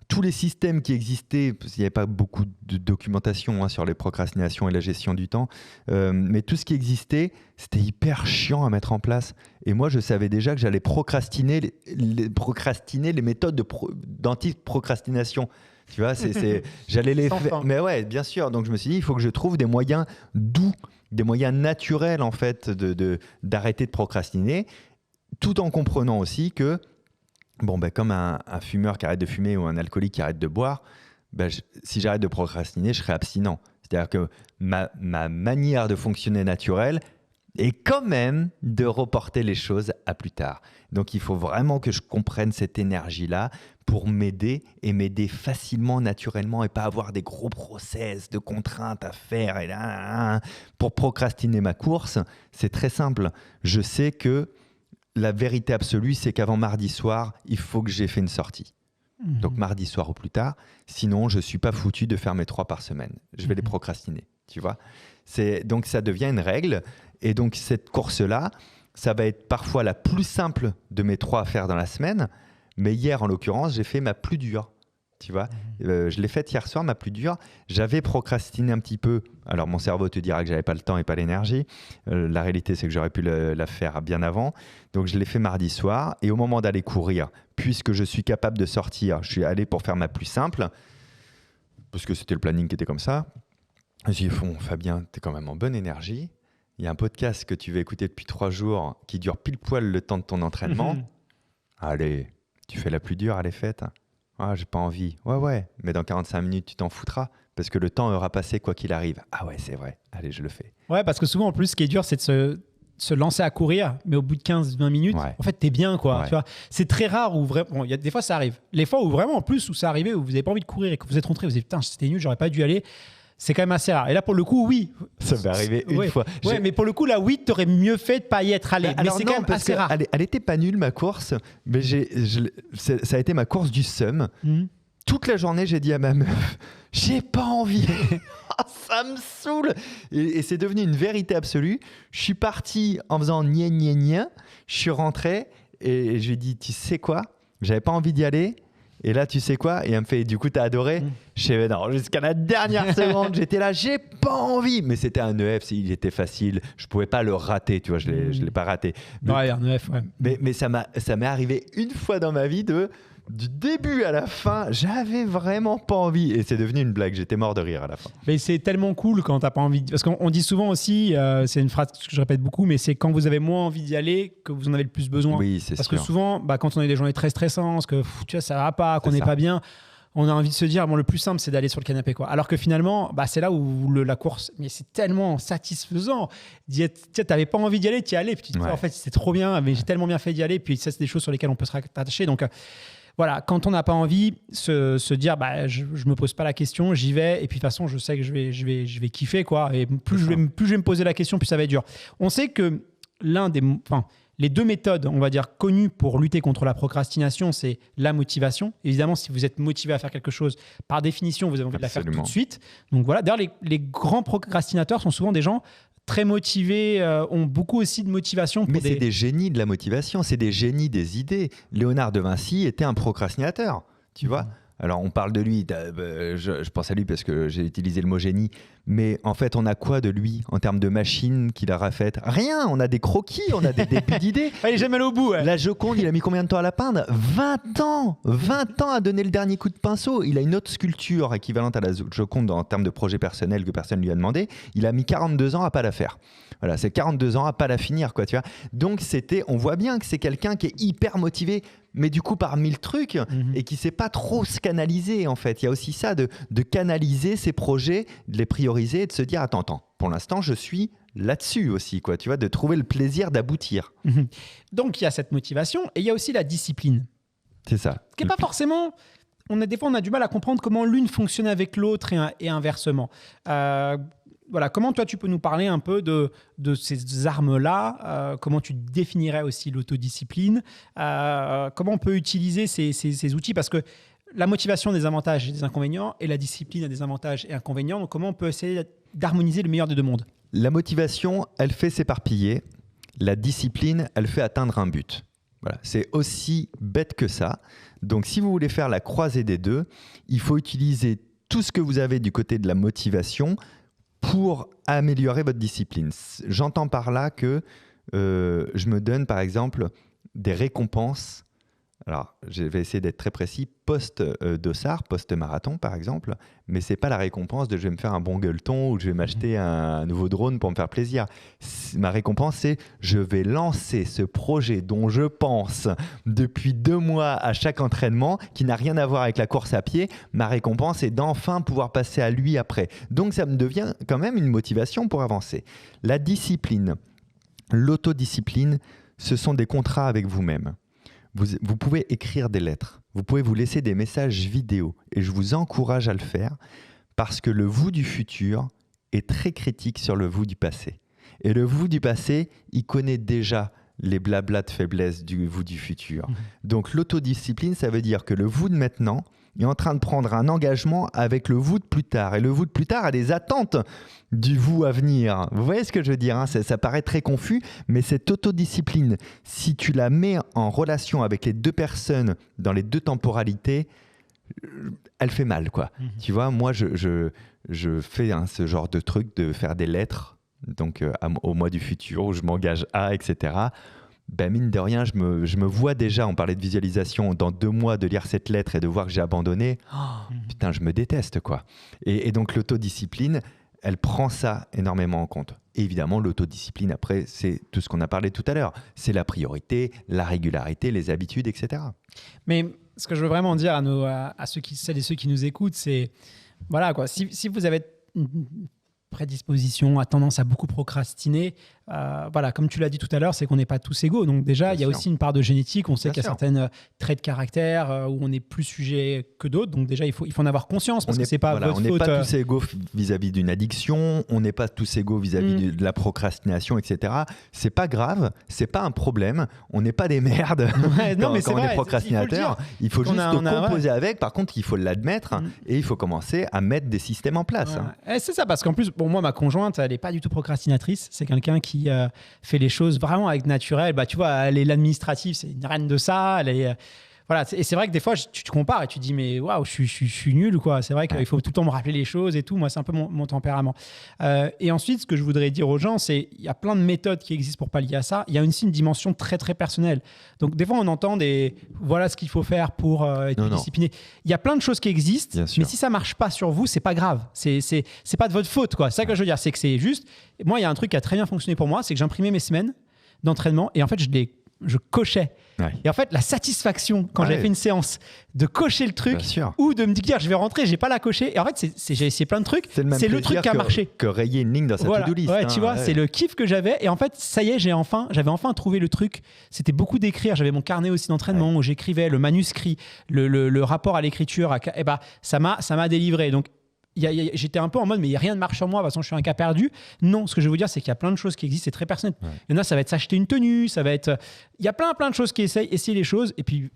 tous les systèmes qui existaient, parce qu'il n'y avait pas beaucoup de documentation sur les procrastinations et la gestion du temps, mais tout ce qui existait, c'était hyper chiant à mettre en place. Et moi, je savais déjà que j'allais procrastiner les méthodes d'anti-procrastination. Tu vois, j'allais les faire. Mais ouais, bien sûr. Donc je me suis dit, il faut que je trouve des moyens doux, des moyens naturels en fait d'arrêter de procrastiner, tout en comprenant aussi que, comme un fumeur qui arrête de fumer ou un alcoolique qui arrête de boire, si j'arrête de procrastiner, je serai abstinent. C'est-à-dire que ma manière de fonctionner naturelle est quand même de reporter les choses à plus tard. Donc il faut vraiment que je comprenne cette énergie-là pour m'aider et m'aider facilement, naturellement, et pas avoir des gros process de contraintes à faire. Et là, pour procrastiner ma course, c'est très simple. Je sais que la vérité absolue, c'est qu'avant mardi soir, il faut que j'ai fait une sortie. Donc mardi soir ou plus tard, sinon je ne suis pas foutu de faire mes 3 par semaine. Je vais les procrastiner, tu vois. Donc ça devient une règle. Et donc cette course-là, ça va être parfois la plus simple de mes 3 à faire dans la semaine. Mais hier, en l'occurrence, j'ai fait ma plus dure. Tu vois, je l'ai faite hier soir, ma plus dure. J'avais procrastiné un petit peu. Alors, mon cerveau te dira que j'avais pas le temps et pas l'énergie. La réalité, c'est que j'aurais pu la faire bien avant. Donc, je l'ai fait mardi soir. Et au moment d'aller courir, puisque je suis capable de sortir, je suis allé pour faire ma plus simple, parce que c'était le planning qui était comme ça. J'ai dit, Fabien, tu es quand même en bonne énergie. Il y a un podcast que tu vas écouter depuis 3 jours qui dure pile poil le temps de ton entraînement. Allez, tu fais la plus dure, elle est faite. Ah, j'ai pas envie. Ouais, mais dans 45 minutes, tu t'en foutras parce que le temps aura passé quoi qu'il arrive. Ah ouais, c'est vrai. Allez, je le fais. Ouais, parce que souvent, en plus, ce qui est dur, c'est de se lancer à courir, mais au bout de 15-20 minutes, en fait, t'es bien, quoi. Tu vois, c'est très rare où vraiment... y a des fois, ça arrive. Les fois où vraiment, en plus, où ça arrivait, où vous n'avez pas envie de courir et que vous êtes rentré, vous dites, putain, c'était nul, j'aurais pas dû aller. C'est quand même assez rare. Et là, pour le coup, oui. Ça m'est arrivé une fois. Ouais, mais pour le coup, là, oui, t'aurais mieux fait de pas y être allé. Mais c'est quand même assez rare. Elle était pas nulle, ma course, mais ça a été ma course du seum. Toute la journée, j'ai dit à ma meuf, j'ai pas envie. Ça me saoule. Et c'est devenu une vérité absolue. Je suis parti en faisant gna gna gna. Je suis rentré et je lui ai dit, tu sais quoi ? J'avais pas envie d'y aller. Et là, tu sais quoi? Et elle me fait, du coup, t'as adoré? Je sais, non, jusqu'à la dernière seconde, j'étais là, j'ai pas envie. Mais c'était un EF, il était facile. Je pouvais pas le rater, tu vois, je l'ai pas raté. Ouais, un EF, ouais. Mais ça m'est arrivé une fois dans ma vie du début à la fin, j'avais vraiment pas envie. Et c'est devenu une blague, j'étais mort de rire à la fin. Mais c'est tellement cool quand t'as pas envie. Parce qu'on dit souvent aussi, c'est une phrase que je répète beaucoup, mais c'est quand vous avez moins envie d'y aller que vous en avez le plus besoin. Oui, c'est sûr. Parce que souvent, quand on a des journées très stressantes, que tu vois, ça va pas, qu'on n'est ça. pas bien, on a envie de se dire, bon, le plus simple, c'est d'aller sur le canapé, quoi. Alors que finalement, c'est là où la course, mais c'est tellement satisfaisant. Tu n'avais pas envie d'y aller, tu y allais. Puis tu te dis, en fait, c'est trop bien, mais j'ai tellement bien fait d'y aller. Puis ça, c'est des choses sur lesquelles on peut se rattacher. Donc, voilà, quand on n'a pas envie, se dire, je me pose pas la question, j'y vais. Et puis de toute façon, je sais que je vais kiffer, quoi. Et plus je vais me poser la question, plus ça va être dur. On sait que les deux méthodes, on va dire, connues pour lutter contre la procrastination, c'est la motivation. Évidemment, si vous êtes motivé à faire quelque chose, par définition, vous avez envie de la faire tout de suite. Donc voilà, d'ailleurs, les grands procrastinateurs sont souvent des gens très motivés, ont beaucoup aussi de motivation. Mais c'est des génies de la motivation, c'est des génies des idées. Léonard de Vinci était un procrastinateur, tu vois. Alors, on parle de lui, je pense à lui parce que j'ai utilisé le mot génie, mais en fait, on a quoi de lui en termes de machine qu'il a refaites? Rien, on a des croquis, on a des débuts d'idées. Il est jamais allé au bout. Ouais. La Joconde, il a mis combien de temps à la peindre? 20 ans 20 ans à donner le dernier coup de pinceau. Il a une autre sculpture équivalente à la Joconde en termes de projet personnel que personne ne lui a demandé. Il a mis 42 ans à pas la faire. Voilà, c'est 42 ans à pas la finir, quoi, tu vois. Donc, on voit bien que c'est quelqu'un qui est hyper motivé, mais du coup par 1000 trucs et qui sait pas trop se canaliser, en fait. Il y a aussi ça de canaliser ses projets, de les prioriser et de se dire attends, pour l'instant je suis là-dessus aussi, quoi, tu vois, de trouver le plaisir d'aboutir. Donc il y a cette motivation et il y a aussi la discipline. C'est ça. Qui n'est pas forcément... Des fois on a du mal à comprendre comment l'une fonctionne avec l'autre et inversement. Voilà, comment toi tu peux nous parler un peu de ces armes-là, comment tu définirais aussi l'autodiscipline, comment on peut utiliser ces outils, parce que la motivation a des avantages et des inconvénients et la discipline a des avantages et inconvénients, donc comment on peut essayer d'harmoniser le meilleur des deux mondes? La motivation, elle fait s'éparpiller, la discipline, elle fait atteindre un but. Voilà, c'est aussi bête que ça. Donc si vous voulez faire la croisée des deux, il faut utiliser tout ce que vous avez du côté de la motivation pour améliorer votre discipline. J'entends par là que je me donne par exemple des récompenses. Alors, je vais essayer d'être très précis, post-dossard, post-marathon par exemple, mais ce n'est pas la récompense de je vais me faire un bon gueuleton ou je vais m'acheter un nouveau drone pour me faire plaisir. Ma récompense, c'est je vais lancer ce projet dont je pense depuis 2 mois à chaque entraînement, qui n'a rien à voir avec la course à pied. Ma récompense est d'enfin pouvoir passer à lui après. Donc, ça me devient quand même une motivation pour avancer. La discipline, l'autodiscipline, ce sont des contrats avec vous-même. Vous pouvez écrire des lettres, vous pouvez vous laisser des messages vidéo et je vous encourage à le faire parce que le vous du futur est très critique sur le vous du passé. Et le vous du passé, il connaît déjà les blablas de faiblesse du vous du futur. Donc l'autodiscipline, ça veut dire que le vous de maintenant est en train de prendre un engagement avec le vous de plus tard. Et le vous de plus tard a des attentes du vous à venir. Vous voyez ce que je veux dire, hein? Ça paraît très confus, mais cette autodiscipline, si tu la mets en relation avec les deux personnes dans les deux temporalités, elle fait mal, quoi. Tu vois, moi, je fais ce genre de truc de faire des lettres donc, au mois du futur où je m'engage à, etc. Ben mine de rien, je me vois déjà, on parlait de visualisation, dans 2 mois de lire cette lettre et de voir que j'ai abandonné. Putain, je me déteste, quoi. Et donc l'autodiscipline, elle prend ça énormément en compte. Et évidemment, l'autodiscipline, après, c'est tout ce qu'on a parlé tout à l'heure. C'est la priorité, la régularité, les habitudes, etc. Mais ce que je veux vraiment dire à celles et ceux qui nous écoutent, c'est, voilà, quoi, si vous avez une prédisposition, a tendance à beaucoup procrastiner, voilà, comme tu l'as dit tout à l'heure, c'est qu'on n'est pas tous égaux. Donc déjà, il y a aussi une part de génétique. On sait qu'il y a certains traits de caractère où on est plus sujet que d'autres. Donc déjà, il faut en avoir conscience parce que c'est pas votre faute. On n'est pas tous égaux vis-à-vis d'une addiction. On n'est pas tous égaux vis-à-vis de la procrastination, etc. C'est pas grave. C'est pas un problème. On n'est pas des merdes quand on est procrastinateur. Il faut juste composer avec. Par contre, il faut l'admettre et il faut commencer à mettre des systèmes en place. Ouais. C'est ça, parce qu'en plus, moi, ma conjointe, elle n'est pas du tout procrastinatrice. C'est quelqu'un qui fait les choses vraiment avec naturel. Tu vois, elle est l'administrative, c'est une reine de ça. Elle est, voilà, et c'est vrai que des fois, tu te compares et tu te dis, mais waouh, je suis nul ou quoi. C'est vrai qu'il faut tout le temps me rappeler les choses et tout. Moi, c'est un peu mon tempérament. Et ensuite, ce que je voudrais dire aux gens, c'est il y a plein de méthodes qui existent pour pallier à ça. Il y a aussi une dimension très, très personnelle. Donc, des fois, on entend voilà ce qu'il faut faire pour être discipliné. Il y a plein de choses qui existent, mais si ça marche pas sur vous, c'est pas grave. C'est pas de votre faute, quoi. C'est ça que je veux dire. C'est que c'est juste. Moi, il y a un truc qui a très bien fonctionné pour moi, c'est que j'imprimais mes semaines d'entraînement et en fait, je cochais. Ouais. Et en fait, la satisfaction quand j'avais fait une séance de cocher le truc ou de me dire je vais rentrer, j'ai pas la cocher. Et en fait, j'ai essayé plein de trucs. C'est le truc qui a marché. Que rayer une ligne dans sa to-do list. Ouais, tu vois, c'est le kiff que j'avais. Et en fait, ça y est, j'avais enfin trouvé le truc. C'était beaucoup d'écrire. J'avais mon carnet aussi d'entraînement où j'écrivais le manuscrit, le rapport à l'écriture. Et ça m'a délivré. Donc, j'étais un peu en mode mais rien ne marche sur moi, de toute façon je suis un cas perdu. Non, ce que je veux vous dire c'est qu'il y a plein de choses qui existent, c'est très personnel. Il y en a, ça va être s'acheter une tenue, ça va être, il y a plein de choses qui essayez les choses et puis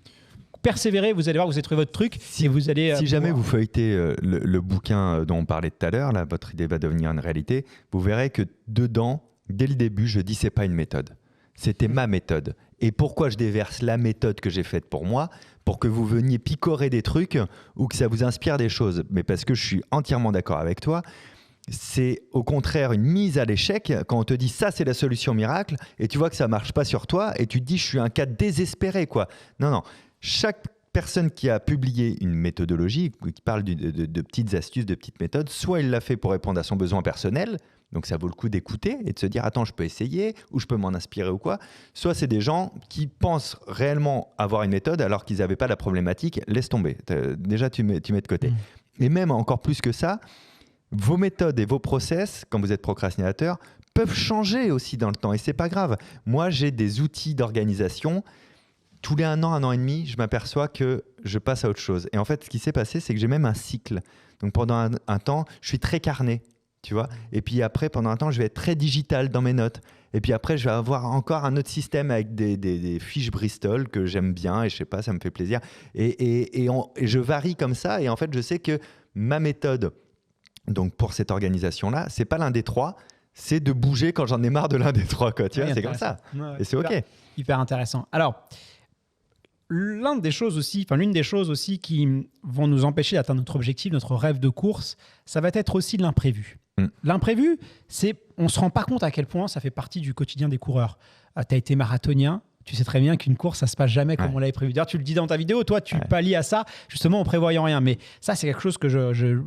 persévérer, vous allez voir, vous allez trouver votre truc et vous allez. Si jamais vous feuilletez le bouquin dont on parlait tout à l'heure, là, votre idée va devenir une réalité, vous verrez que dedans, dès le début, je dis c'est pas une méthode, c'était ma méthode. Et pourquoi je déverse la méthode que j'ai faite pour moi, pour que vous veniez picorer des trucs ou que ça vous inspire des choses. Mais parce que je suis entièrement d'accord avec toi, c'est au contraire une mise à l'échec quand on te dit ça c'est la solution miracle et tu vois que ça marche pas sur toi et tu te dis je suis un cas désespéré quoi. Non. Chaque personne qui a publié une méthodologie, qui parle de petites astuces, de petites méthodes, soit il l'a fait pour répondre à son besoin personnel, donc ça vaut le coup d'écouter et de se dire attends je peux essayer ou je peux m'en inspirer ou quoi, soit c'est des gens qui pensent réellement avoir une méthode alors qu'ils n'avaient pas la problématique, laisse tomber, déjà tu mets de côté. Et même encore plus que ça, vos méthodes et vos process, quand vous êtes procrastinateur, peuvent changer aussi dans le temps et c'est pas grave. Moi j'ai des outils d'organisation. Tous les 1 an et demi, je m'aperçois que je passe à autre chose. Et en fait, ce qui s'est passé, c'est que j'ai même un cycle. Donc pendant un temps, je suis très carné, tu vois. Et puis après, pendant un temps, je vais être très digital dans mes notes. Et puis après, je vais avoir encore un autre système avec des fiches Bristol que j'aime bien. Et je sais pas, ça me fait plaisir. Et je varie comme ça. Et en fait, je sais que ma méthode, donc pour cette organisation-là, c'est pas l'un des trois. C'est de bouger quand j'en ai marre de l'un des trois, quoi. Tu vois, c'est comme ça. Ouais, et c'est OK. Hyper intéressant. Alors, l'une des choses aussi qui vont nous empêcher d'atteindre notre objectif, notre rêve de course, ça va être aussi l'imprévu. L'imprévu, on ne se rend pas compte à quel point ça fait partie du quotidien des coureurs. Tu as été marathonien, tu sais très bien qu'une course, ça ne se passe jamais comme on l'avait prévu. D'ailleurs, tu le dis dans ta vidéo, toi, tu pallies à ça justement en prévoyant rien. Mais ça, c'est quelque chose que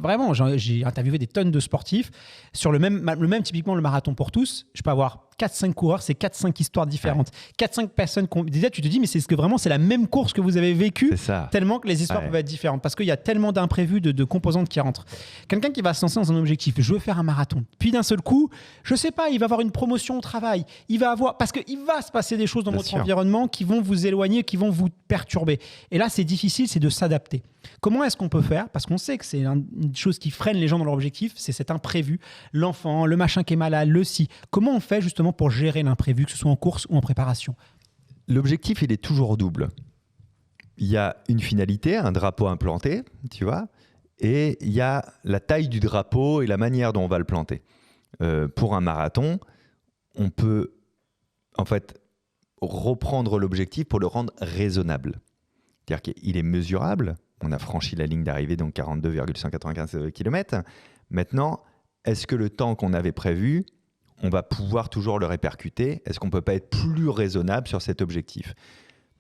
vraiment, j'ai interviewé des tonnes de sportifs. Sur le même typiquement, le marathon pour tous, je peux avoir 4-5 coureurs, c'est 4-5 histoires différentes. 4-5 personnes. Déjà, tu te dis, mais c'est c'est la même course que vous avez vécue, tellement que les histoires peuvent être différentes. Parce qu'il y a tellement d'imprévus, de composantes qui rentrent. Quelqu'un qui va se lancer dans un objectif, je veux faire un marathon. Puis d'un seul coup, je ne sais pas, il va avoir une promotion au travail. Parce qu'il va se passer des choses dans votre environnement qui vont vous éloigner, qui vont vous perturber. Et là, c'est difficile, c'est de s'adapter. Comment est-ce qu'on peut faire ? Parce qu'on sait que c'est une chose qui freine les gens dans leur objectif, c'est cet imprévu, l'enfant, le machin qui est malade, le si. Comment on fait justement pour gérer l'imprévu, que ce soit en course ou en préparation ? L'objectif, il est toujours double. Il y a une finalité, un drapeau implanté, tu vois, et il y a la taille du drapeau et la manière dont on va le planter. Pour un marathon, on peut en fait reprendre l'objectif pour le rendre raisonnable. C'est-à-dire qu'il est mesurable. On a franchi la ligne d'arrivée, donc 42,195 km. Maintenant, est-ce que le temps qu'on avait prévu, on va pouvoir toujours le répercuter ? Est-ce qu'on ne peut pas être plus raisonnable sur cet objectif ?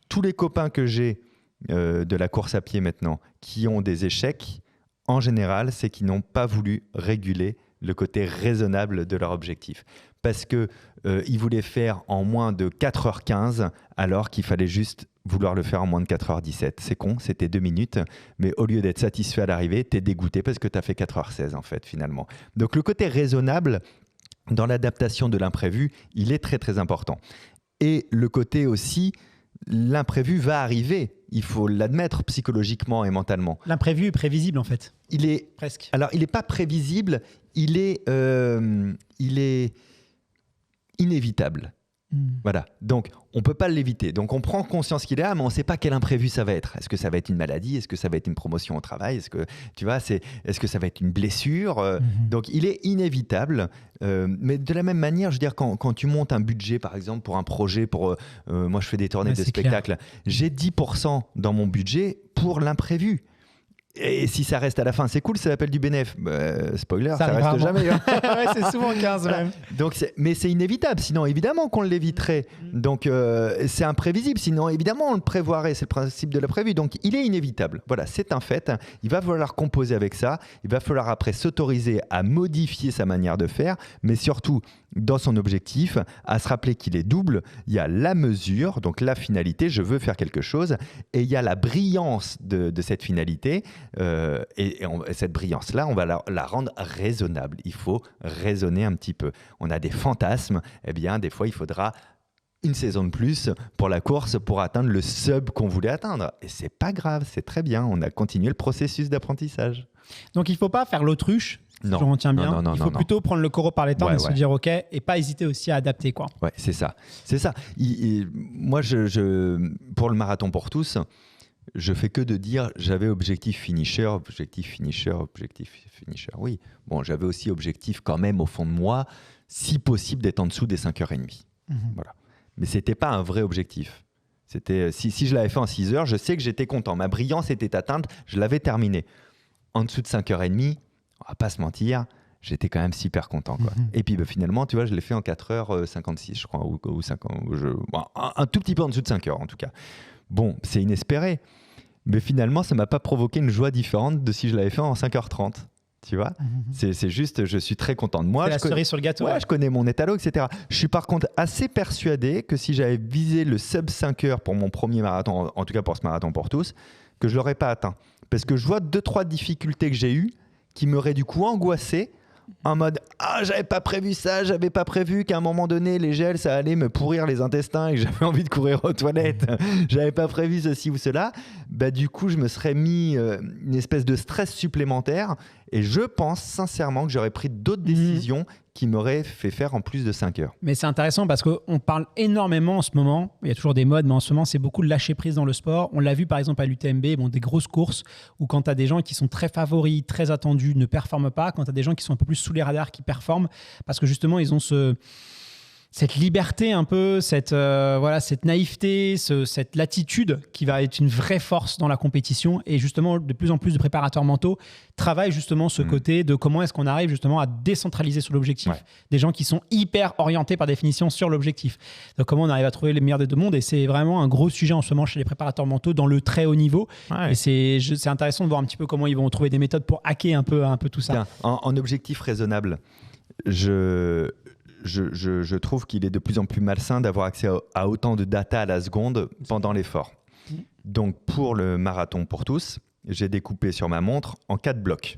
Tous les copains que j'ai de la course à pied maintenant, qui ont des échecs, en général, c'est qu'ils n'ont pas voulu réguler le côté raisonnable de leur objectif. Parce qu'ils voulaient faire en moins de 4h15, alors qu'il fallait juste vouloir le faire en moins de 4h17. C'est con, c'était 2 minutes, mais au lieu d'être satisfait à l'arrivée, t'es dégoûté parce que t'as fait 4h16 en fait, finalement. Donc le côté raisonnable dans l'adaptation de l'imprévu, il est très très important. Et le côté aussi, l'imprévu va arriver, il faut l'admettre psychologiquement et mentalement. L'imprévu est prévisible en fait. Il est presque. Alors il n'est pas prévisible, il est inévitable. Voilà, donc on ne peut pas l'éviter. Donc on prend conscience qu'il est là, mais on ne sait pas quel imprévu ça va être. Est-ce que ça va être une maladie? Est-ce que ça va être une promotion au travail? Est-ce que ça va être une blessure? Donc il est inévitable. Mais de la même manière, je veux dire, quand tu montes un budget, par exemple, pour un projet, moi je fais des tournées de spectacles, j'ai 10% dans mon budget pour l'imprévu. Et si ça reste à la fin, c'est cool, ça s'appelle du bénéf. Spoiler, ça reste jamais. Ouais, c'est souvent 15 même. Donc mais c'est inévitable, sinon évidemment qu'on l'éviterait. Donc c'est imprévisible, sinon évidemment on le prévoirait, c'est le principe de l'imprévu. Donc il est inévitable, voilà, c'est un fait. Il va falloir composer avec ça, il va falloir après s'autoriser à modifier sa manière de faire, mais surtout dans son objectif, à se rappeler qu'il est double. Il y a la mesure, donc la finalité, je veux faire quelque chose, et il y a la brillance de cette finalité. Et cette brillance-là, on va la rendre raisonnable. Il faut raisonner un petit peu. On a des fantasmes, eh bien, des fois, il faudra une saison de plus pour la course pour atteindre le sub qu'on voulait atteindre. Et c'est pas grave, c'est très bien. On a continué le processus d'apprentissage. Donc, il ne faut pas faire l'autruche. Non. Je retiens bien. Il faut plutôt prendre le taureau par les cornes et se dire OK, et pas hésiter aussi à adapter, quoi. Ouais, c'est ça. C'est ça. Moi, pour le marathon pour tous, je fais que de dire j'avais objectif finisher. Oui. Bon, j'avais aussi objectif quand même au fond de moi, si possible d'être en dessous des 5h30. Voilà. Mais c'était pas un vrai objectif. C'était si je l'avais fait en 6 heures, je sais que j'étais content. Ma brillance était atteinte, je l'avais terminé. En dessous de 5h30, on va pas se mentir, j'étais quand même super content, quoi. Et puis finalement, tu vois, je l'ai fait en 4h56, je crois, ou 5 ans. Un tout petit peu en dessous de 5 heures, en tout cas. Bon, c'est inespéré. Mais finalement, ça ne m'a pas provoqué une joie différente de si je l'avais fait en 5h30. Tu vois, c'est juste, je suis très content de moi. C'est la cerise sur le gâteau. Ouais, je connais mon étalon, etc. Je suis par contre assez persuadé que si j'avais visé le sub 5 heures pour mon premier marathon, en tout cas pour ce marathon pour tous, que je ne l'aurais pas atteint. Parce que je vois 2-3 difficultés que j'ai eues qui m'auraient du coup angoissé, en mode « Ah, j'avais pas prévu ça, j'avais pas prévu qu'à un moment donné, les gels, ça allait me pourrir les intestins et que j'avais envie de courir aux toilettes. J'avais pas prévu ceci ou cela. » Bah, du coup, je me serais mis une espèce de stress supplémentaire et je pense sincèrement que j'aurais pris d'autres décisions qui m'auraient fait faire en plus de 5 heures. Mais c'est intéressant parce qu'on parle énormément en ce moment, il y a toujours des modes, mais en ce moment, c'est beaucoup de lâcher prise dans le sport. On l'a vu par exemple à l'UTMB, des grosses courses où quand tu as des gens qui sont très favoris, très attendus, ne performent pas, quand tu as des gens qui sont un peu plus sous les radars, qui performent, parce que justement, ils ont cette liberté un peu, cette naïveté, cette latitude qui va être une vraie force dans la compétition. Et justement, de plus en plus de préparateurs mentaux travaillent justement ce côté de comment est-ce qu'on arrive justement à décentraliser sur l'objectif. Des gens qui sont hyper orientés par définition sur l'objectif. Donc comment on arrive à trouver les meilleurs des deux mondes. Et c'est vraiment un gros sujet en ce moment chez les préparateurs mentaux dans le très haut niveau. Et c'est intéressant de voir un petit peu comment ils vont trouver des méthodes pour hacker un peu tout ça. Bien, en objectif raisonnable, je trouve qu'il est de plus en plus malsain d'avoir accès à autant de data à la seconde pendant l'effort. Donc, pour le marathon pour tous, j'ai découpé sur ma montre en 4 blocs.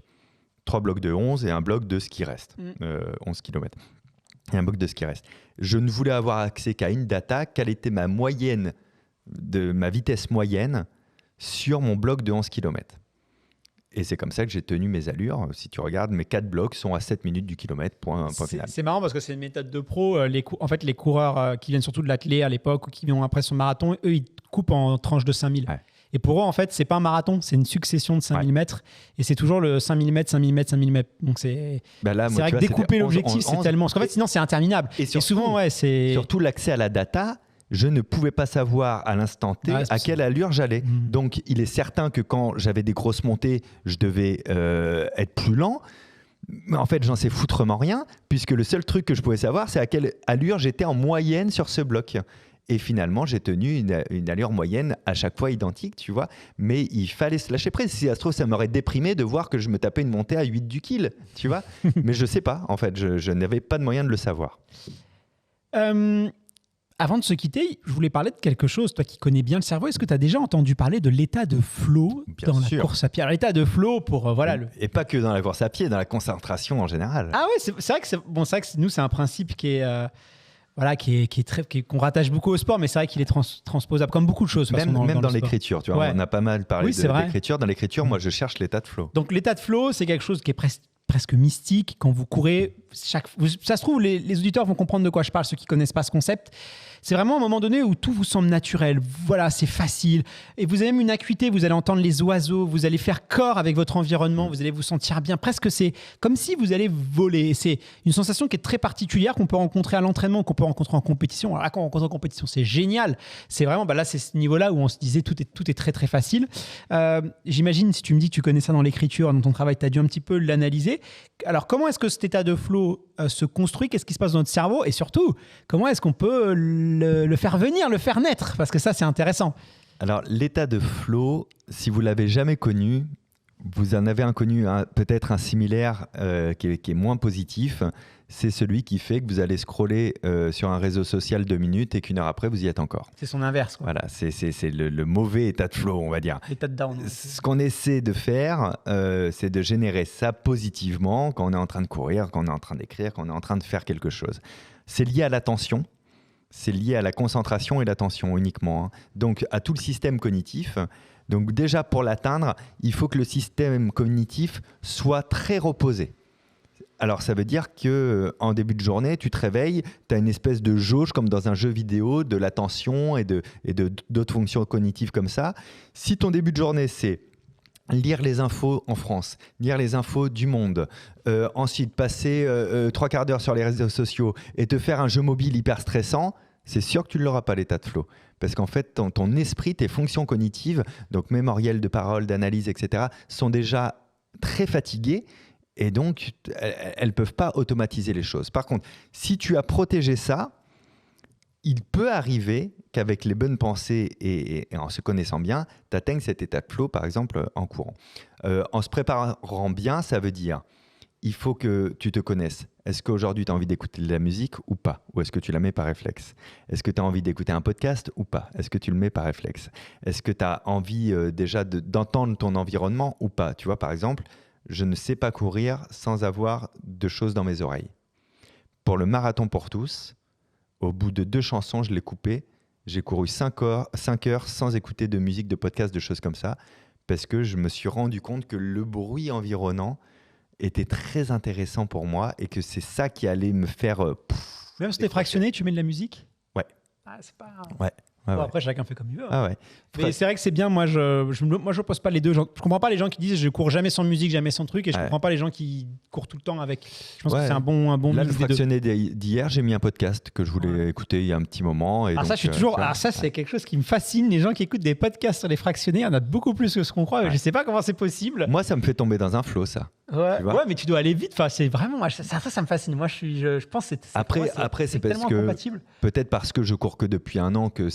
3 blocs de 11 et un bloc de ce qui reste. 11 km. Et un bloc de ce qui reste. Je ne voulais avoir accès qu'à une data. Quelle était ma moyenne, ma vitesse moyenne sur mon bloc de 11 km. Et c'est comme ça que j'ai tenu mes allures. Si tu regardes, mes 4 blocs sont à 7 minutes du kilomètre, point final. C'est marrant parce que c'est une méthode de pro. En fait, les coureurs qui viennent surtout de l'athlé à l'époque ou qui viennent après son marathon, eux, ils coupent en tranches de 5000. Ouais. Et pour eux, en fait, c'est pas un marathon, c'est une succession de 5000 mètres. Et c'est toujours le 5000 mètres, 5000 mètres, 5000 mètres. Donc c'est vrai que découper l'objectif, c'est tellement... Parce qu'en fait, sinon, c'est interminable. Et souvent, c'est... Surtout l'accès à la data... Je ne pouvais pas savoir à l'instant T à quelle allure j'allais. Donc, il est certain que quand j'avais des grosses montées, je devais être plus lent. Mais en fait, j'en sais foutrement rien, puisque le seul truc que je pouvais savoir, c'est à quelle allure j'étais en moyenne sur ce bloc. Et finalement, j'ai tenu une allure moyenne à chaque fois identique, tu vois. Mais il fallait se lâcher prise. Si ça se trouve, ça m'aurait déprimé de voir que je me tapais une montée à 8 du kill, tu vois. Mais je ne sais pas, en fait. Je n'avais pas de moyen de le savoir. Avant de se quitter, je voulais parler de quelque chose, toi qui connais bien le cerveau. Est-ce que tu as déjà entendu parler de l'état de flow dans la course à pied? Alors, l'état de flow pour... Et pas que dans la course à pied, dans la concentration en général. Ah ouais, c'est vrai que nous, c'est un principe qui est... qu'on rattache beaucoup au sport, mais c'est vrai qu'il est transposable comme beaucoup de choses. Même dans l'écriture, tu vois, on a pas mal parlé de l'écriture. Dans l'écriture, moi, je cherche l'état de flow. Donc, l'état de flow, c'est quelque chose qui est presque mystique. Quand vous courez, ça se trouve, les auditeurs vont comprendre de quoi je parle, ceux qui ne connaissent pas ce concept. C'est vraiment un moment donné où tout vous semble naturel. Voilà, c'est facile. Et vous avez même une acuité, vous allez entendre les oiseaux, vous allez faire corps avec votre environnement, vous allez vous sentir bien. Presque, c'est comme si vous allez voler. C'est une sensation qui est très particulière, qu'on peut rencontrer à l'entraînement, qu'on peut rencontrer en compétition. Alors là, quand on rencontre en compétition, c'est génial. C'est vraiment, là, c'est ce niveau-là où on se disait tout est très, très facile. J'imagine, si tu me dis que tu connais ça dans l'écriture, dans ton travail, tu as dû un petit peu l'analyser. Alors, comment est-ce que cet état de flow se construit? Qu'est-ce qui se passe dans notre cerveau? Et surtout, comment est-ce qu'on peut le faire venir, le faire naître? Parce que ça, c'est intéressant. Alors, l'état de flow, si vous ne l'avez jamais connu, vous en avez peut-être un similaire qui est moins positif. C'est celui qui fait que vous allez scroller sur un réseau social 2 minutes et qu'1 heure après, vous y êtes encore. C'est son inverse, quoi. Voilà, c'est le mauvais état de flow, on va dire. L'état de down. Ce qu'on essaie de faire, c'est de générer ça positivement quand on est en train de courir, quand on est en train d'écrire, quand on est en train de faire quelque chose. C'est lié à l'attention. C'est lié à la concentration et l'attention uniquement. Hein. Donc, à tout le système cognitif. Donc, déjà, pour l'atteindre, il faut que le système cognitif soit très reposé. Alors, ça veut dire qu'en début de journée, tu te réveilles, tu as une espèce de jauge, comme dans un jeu vidéo, de l'attention et d'autres fonctions cognitives comme ça. Si ton début de journée, c'est lire les infos en France, lire les infos du monde, ensuite passer 3 quarts d'heure sur les réseaux sociaux et te faire un jeu mobile hyper stressant, c'est sûr que tu ne l'auras pas, l'état de flow. Parce qu'en fait, ton esprit, tes fonctions cognitives, donc mémorielles, de parole, d'analyse, etc., sont déjà très fatiguées et donc elles ne peuvent pas automatiser les choses. Par contre, si tu as protégé ça, il peut arriver qu'avec les bonnes pensées et en se connaissant bien, tu atteignes cet état de flow, par exemple, en courant. En se préparant bien, ça veut dire il faut que tu te connaisses. Est-ce qu'aujourd'hui, tu as envie d'écouter de la musique ou pas? Ou est-ce que tu la mets par réflexe? Est-ce que tu as envie d'écouter un podcast ou pas? Est-ce que tu le mets par réflexe? Est-ce que tu as envie déjà d'entendre ton environnement ou pas? Tu vois, par exemple, je ne sais pas courir sans avoir de choses dans mes oreilles. Pour le marathon pour tous, au bout de 2 chansons, je l'ai coupé. J'ai couru 5 heures sans écouter de musique, de podcast, de choses comme ça, parce que je me suis rendu compte que le bruit environnant était très intéressant pour moi et que c'est ça qui allait me faire... Même si t'es fractionné, tu mets de la musique? Ouais. Ah, c'est pas... Ouais. Bon, après, chacun fait comme il veut. Hein. Ah ouais. Mais c'est vrai que c'est bien. Moi, je oppose pas les deux. Je comprends pas les gens qui disent je cours jamais sans musique, jamais sans truc, et je comprends pas les gens qui courent tout le temps avec. Je pense que c'est un bon Là, mix le fractionné d'hier, j'ai mis un podcast que je voulais écouter il y a un petit moment. Et donc, ça, je suis toujours. Alors ça, c'est quelque chose qui me fascine. Les gens qui écoutent des podcasts sur les fractionnés, il y en a beaucoup plus que ce qu'on croit. Ouais. Je sais pas comment c'est possible. Moi, ça me fait tomber dans un flow, ça. Ouais, mais tu dois aller vite. Enfin, c'est vraiment. Ça me fascine. Moi, je pense que c'est. Après, c'est parce que peut-être parce que je cours que depuis 1 an que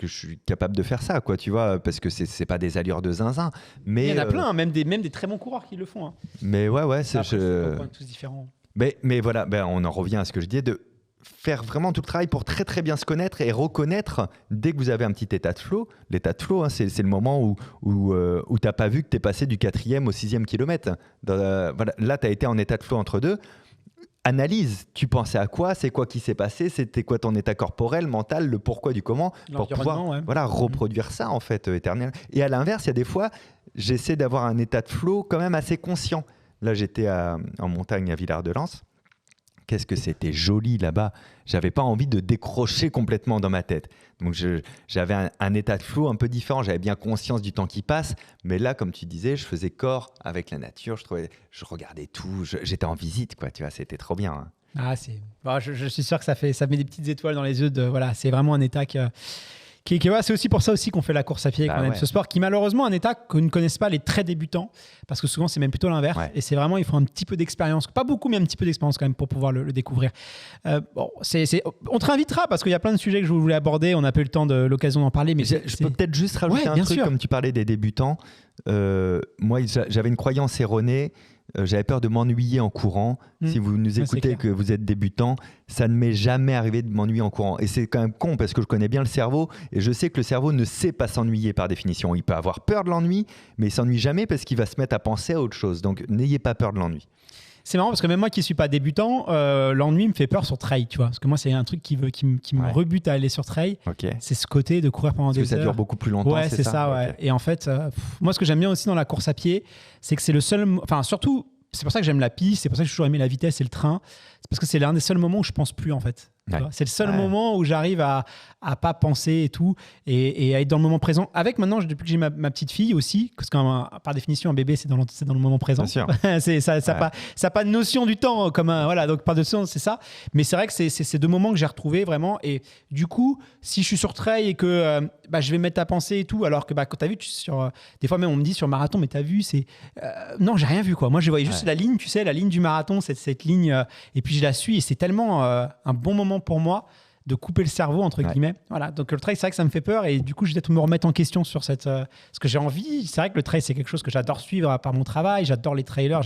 que je suis capable de faire ça, quoi, tu vois, parce que c'est pas des allures de zinzin. Mais il y en a plein, même des très bons coureurs qui le font. Hein. Mais ouais, c'est tous différents. Mais voilà, on en revient à ce que je disais, de faire vraiment tout le travail pour très très bien se connaître et reconnaître dès que vous avez un petit état de flow. L'état de flow, hein, c'est le moment où t'as pas vu que t'es passé du 4e au 6e kilomètre. Voilà, là, t'as été en état de flow entre deux. Analyse, tu pensais à quoi? C'est quoi qui s'est passé? C'était quoi ton état corporel, mental, le pourquoi du comment, pour pouvoir reproduire ça en fait éternellement. Et à l'inverse, il y a des fois, j'essaie d'avoir un état de flow quand même assez conscient. Là, j'étais en montagne à Villard-de-Lans. Qu'est-ce que c'était joli là-bas. J'avais pas envie de décrocher complètement dans ma tête. Donc j'avais un état de flow un peu différent. J'avais bien conscience du temps qui passe. Mais là, comme tu disais, je faisais corps avec la nature. Je regardais tout. J'étais en visite, quoi. Tu vois, c'était trop bien. Hein. Ah, je suis sûr que ça met des petites étoiles dans les yeux. Voilà, c'est vraiment un état c'est aussi pour ça aussi qu'on fait la course à pied, qu'on aime ce sport, qui malheureusement un état que ne connaissent pas les très débutants, parce que souvent c'est même plutôt l'inverse. Ouais. Et c'est vraiment, il faut un petit peu d'expérience, pas beaucoup, mais un petit peu d'expérience quand même pour pouvoir le découvrir. On te réinvitera parce qu'il y a plein de sujets que je voulais aborder. On n'a pas eu le temps l'occasion d'en parler, mais je peux peut-être juste rajouter un truc, sûr. Comme tu parlais des débutants. Moi, j'avais une croyance erronée. J'avais peur de m'ennuyer en courant. Si vous nous écoutez et que vous êtes débutant, ça ne m'est jamais arrivé de m'ennuyer en courant. Et c'est quand même con parce que je connais bien le cerveau et je sais que le cerveau ne sait pas s'ennuyer par définition. Il peut avoir peur de l'ennui, mais il ne s'ennuie jamais parce qu'il va se mettre à penser à autre chose. Donc, n'ayez pas peur de l'ennui. C'est marrant parce que même moi qui ne suis pas débutant, l'ennui me fait peur sur trail, tu vois. Parce que moi, c'est un truc qui me rebute à aller sur trail. Okay. C'est ce côté de courir pendant 2 heures. Parce que ça dure beaucoup plus longtemps, c'est ça, ouais. Okay. Et en fait, moi, ce que j'aime bien aussi dans la course à pied, c'est que c'est le seul... Enfin, surtout C'est pour ça que j'aime la piste, c'est pour ça que j'ai toujours aimé la vitesse et le train. C'est parce que c'est l'un des seuls moments où je pense plus en fait. C'est le seul moment où j'arrive à pas penser et tout et à être dans le moment présent. Avec maintenant, depuis que j'ai ma petite fille aussi, parce que par définition un bébé c'est dans le moment présent. Bien sûr. ça pas de notion du temps comme voilà, donc par de sens c'est ça. Mais c'est vrai que c'est ces deux moments que j'ai retrouvés vraiment. Et du coup, si je suis sur trail et que je vais mettre à penser et tout, alors que quand t'as vu des fois même on me dit sur marathon, mais t'as vu non, j'ai rien vu quoi. Moi je voyais juste la ligne, tu sais, la ligne du marathon, cette ligne et puis je la suis et c'est tellement un bon moment pour moi de couper le cerveau entre guillemets. Voilà, donc le trail c'est vrai que ça me fait peur et du coup je vais peut-être me remettre en question sur ce que j'ai envie. C'est vrai que le trail c'est quelque chose que j'adore suivre par mon travail, j'adore les trailers,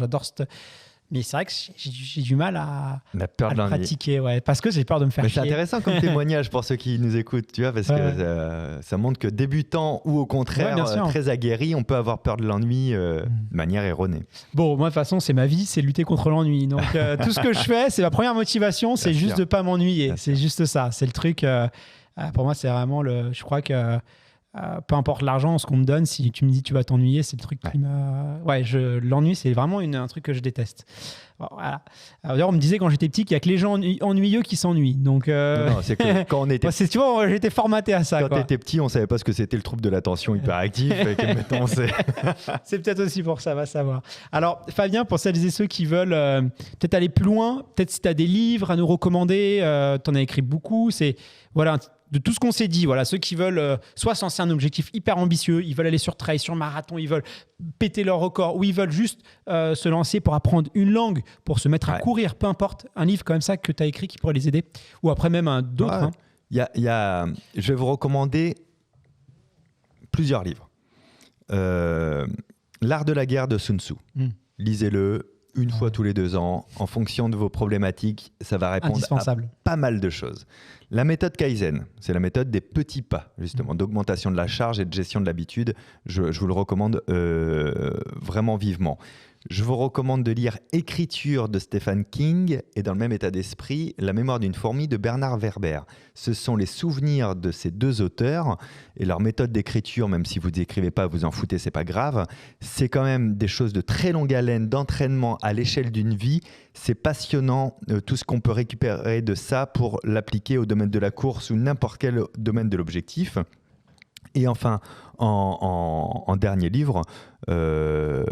mais c'est vrai que j'ai du mal à le pratiquer, parce que j'ai peur de me faire chier. C'est intéressant comme témoignage pour ceux qui nous écoutent, tu vois, parce que ça montre que débutant ou au contraire très aguerri, on peut avoir peur de l'ennui de manière erronée. Bon, moi de toute façon, c'est ma vie, c'est lutter contre l'ennui. Donc tout ce que je fais, c'est ma première motivation, c'est juste de ne pas m'ennuyer. C'est juste ça, c'est le truc. Pour moi, c'est vraiment je crois que peu importe l'argent, ce qu'on me donne, si tu me dis tu vas t'ennuyer, c'est le truc qui m'a... l'ennui, c'est vraiment un truc que je déteste. Voilà. Alors, d'ailleurs, on me disait quand j'étais petit qu'il n'y a que les gens ennuyeux qui s'ennuient. Donc, non, c'est que quand on était... tu vois, j'étais formaté à ça. Quand tu étais petit, on ne savait pas ce que c'était le trouble de l'attention hyperactif. Et que maintenant, c'est peut-être aussi pour ça, va savoir. Alors, Fabien, pour celles et ceux qui veulent peut-être aller plus loin, peut-être si tu as des livres à nous recommander, tu en as écrit beaucoup, c'est... Voilà, de tout ce qu'on s'est dit, voilà, ceux qui veulent soit se lancer un objectif hyper ambitieux, ils veulent aller sur trail, sur marathon, ils veulent péter leur record, ou ils veulent juste se lancer pour apprendre une langue, pour se mettre à courir, peu importe, un livre comme ça que tu as écrit qui pourrait les aider, ou après même d'autres. Je vais vous recommander plusieurs livres. L'art de la guerre de Sun Tzu. Lisez-le une fois tous les 2 ans, en fonction de vos problématiques, ça va répondre à pas mal de choses. La méthode Kaizen, c'est la méthode des petits pas, justement, d'augmentation de la charge et de gestion de l'habitude. Je vous le recommande vraiment vivement. Je vous recommande de lire Écriture de Stephen King et dans le même état d'esprit, La mémoire d'une fourmi de Bernard Werber. Ce sont les souvenirs de ces 2 auteurs et leur méthode d'écriture, même si vous n'écrivez pas, vous en foutez, c'est pas grave. C'est quand même des choses de très longue haleine, d'entraînement à l'échelle d'une vie. C'est passionnant, tout ce qu'on peut récupérer de ça pour l'appliquer au domaine de la course ou n'importe quel domaine de l'objectif. Et enfin, en dernier livre, dans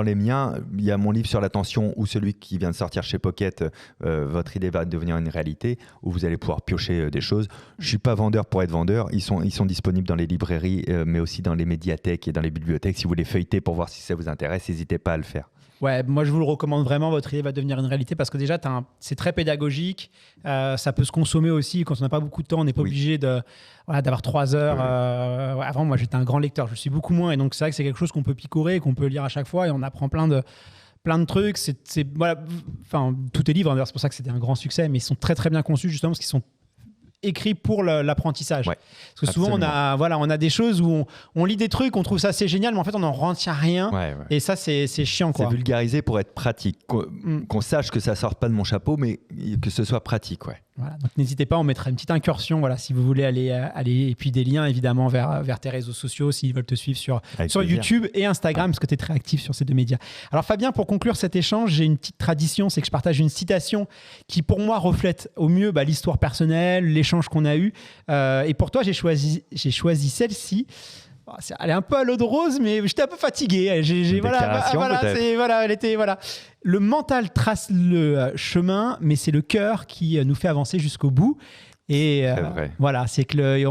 les miens, il y a mon livre sur l'attention ou celui qui vient de sortir chez Pocket, Votre idée va devenir une réalité, où vous allez pouvoir piocher des choses. Je ne suis pas vendeur pour être vendeur. Ils sont disponibles dans les librairies, mais aussi dans les médiathèques et dans les bibliothèques. Si vous voulez feuilleter pour voir si ça vous intéresse, n'hésitez pas à le faire. Ouais, moi je vous le recommande vraiment, Votre idée va devenir une réalité, parce que déjà c'est très pédagogique, ça peut se consommer aussi quand on n'a pas beaucoup de temps, on n'est pas obligé d'avoir 3 heures. Avant, moi j'étais un grand lecteur, je suis beaucoup moins, et donc c'est vrai que c'est quelque chose qu'on peut picorer, qu'on peut lire à chaque fois, et on apprend plein de trucs. Tous tes livres, d'ailleurs c'est pour ça que c'était un grand succès, mais ils sont très très bien conçus justement parce qu'ils sont écrit pour l'apprentissage. Parce que souvent, on a des choses où on lit des trucs, on trouve ça assez génial, mais en fait, on n'en retient rien. Et ça, c'est chiant, quoi. C'est vulgarisé pour être pratique. Qu'on sache que ça ne sort pas de mon chapeau, mais que ce soit pratique, Voilà, donc n'hésitez pas, on mettra une petite incursion si vous voulez aller et puis des liens évidemment vers tes réseaux sociaux s'ils veulent te suivre sur YouTube et Instagram, parce que tu es très actif sur ces 2 médias. Alors Fabien, pour conclure cet échange, j'ai une petite tradition, c'est que je partage une citation qui pour moi reflète au mieux l'histoire personnelle, l'échange qu'on a eu, et pour toi j'ai choisi celle-ci. Elle est un peu à l'eau de rose, mais j'étais un peu fatigué. Elle était Le mental trace le chemin, mais c'est le cœur qui nous fait avancer jusqu'au bout. Et c'est que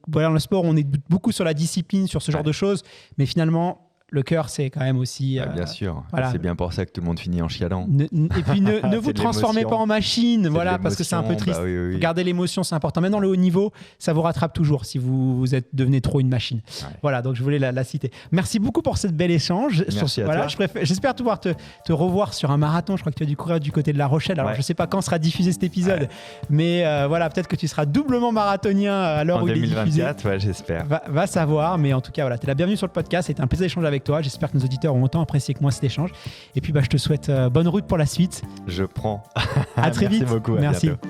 dans le sport, on est beaucoup sur la discipline, sur ce genre de choses, mais finalement, le cœur, c'est quand même aussi... bien sûr, c'est bien pour ça que tout le monde finit en chialant. Et puis ne vous transformez pas en machine, parce que c'est un peu triste. Gardez l'émotion, c'est important. Même dans le haut niveau, ça vous rattrape toujours si vous devenez trop une machine. Voilà, donc je voulais la citer. Merci beaucoup pour cet bel échange. Merci à toi. J'espère pouvoir te revoir sur un marathon. Je crois que tu as dû courir du côté de La Rochelle. Alors je ne sais pas quand sera diffusé cet épisode, mais peut-être que tu seras doublement marathonien à l'heure où il est diffusé. En 2024, j'espère. Va savoir, mais en tout cas, tu es la bienvenue sur le podcast. C'était un plaisir d'échanger avec toi. J'espère que nos auditeurs ont autant apprécié que moi cet échange. Et puis, je te souhaite bonne route pour la suite. Je prends. À très vite. Merci beaucoup. Merci. À bientôt.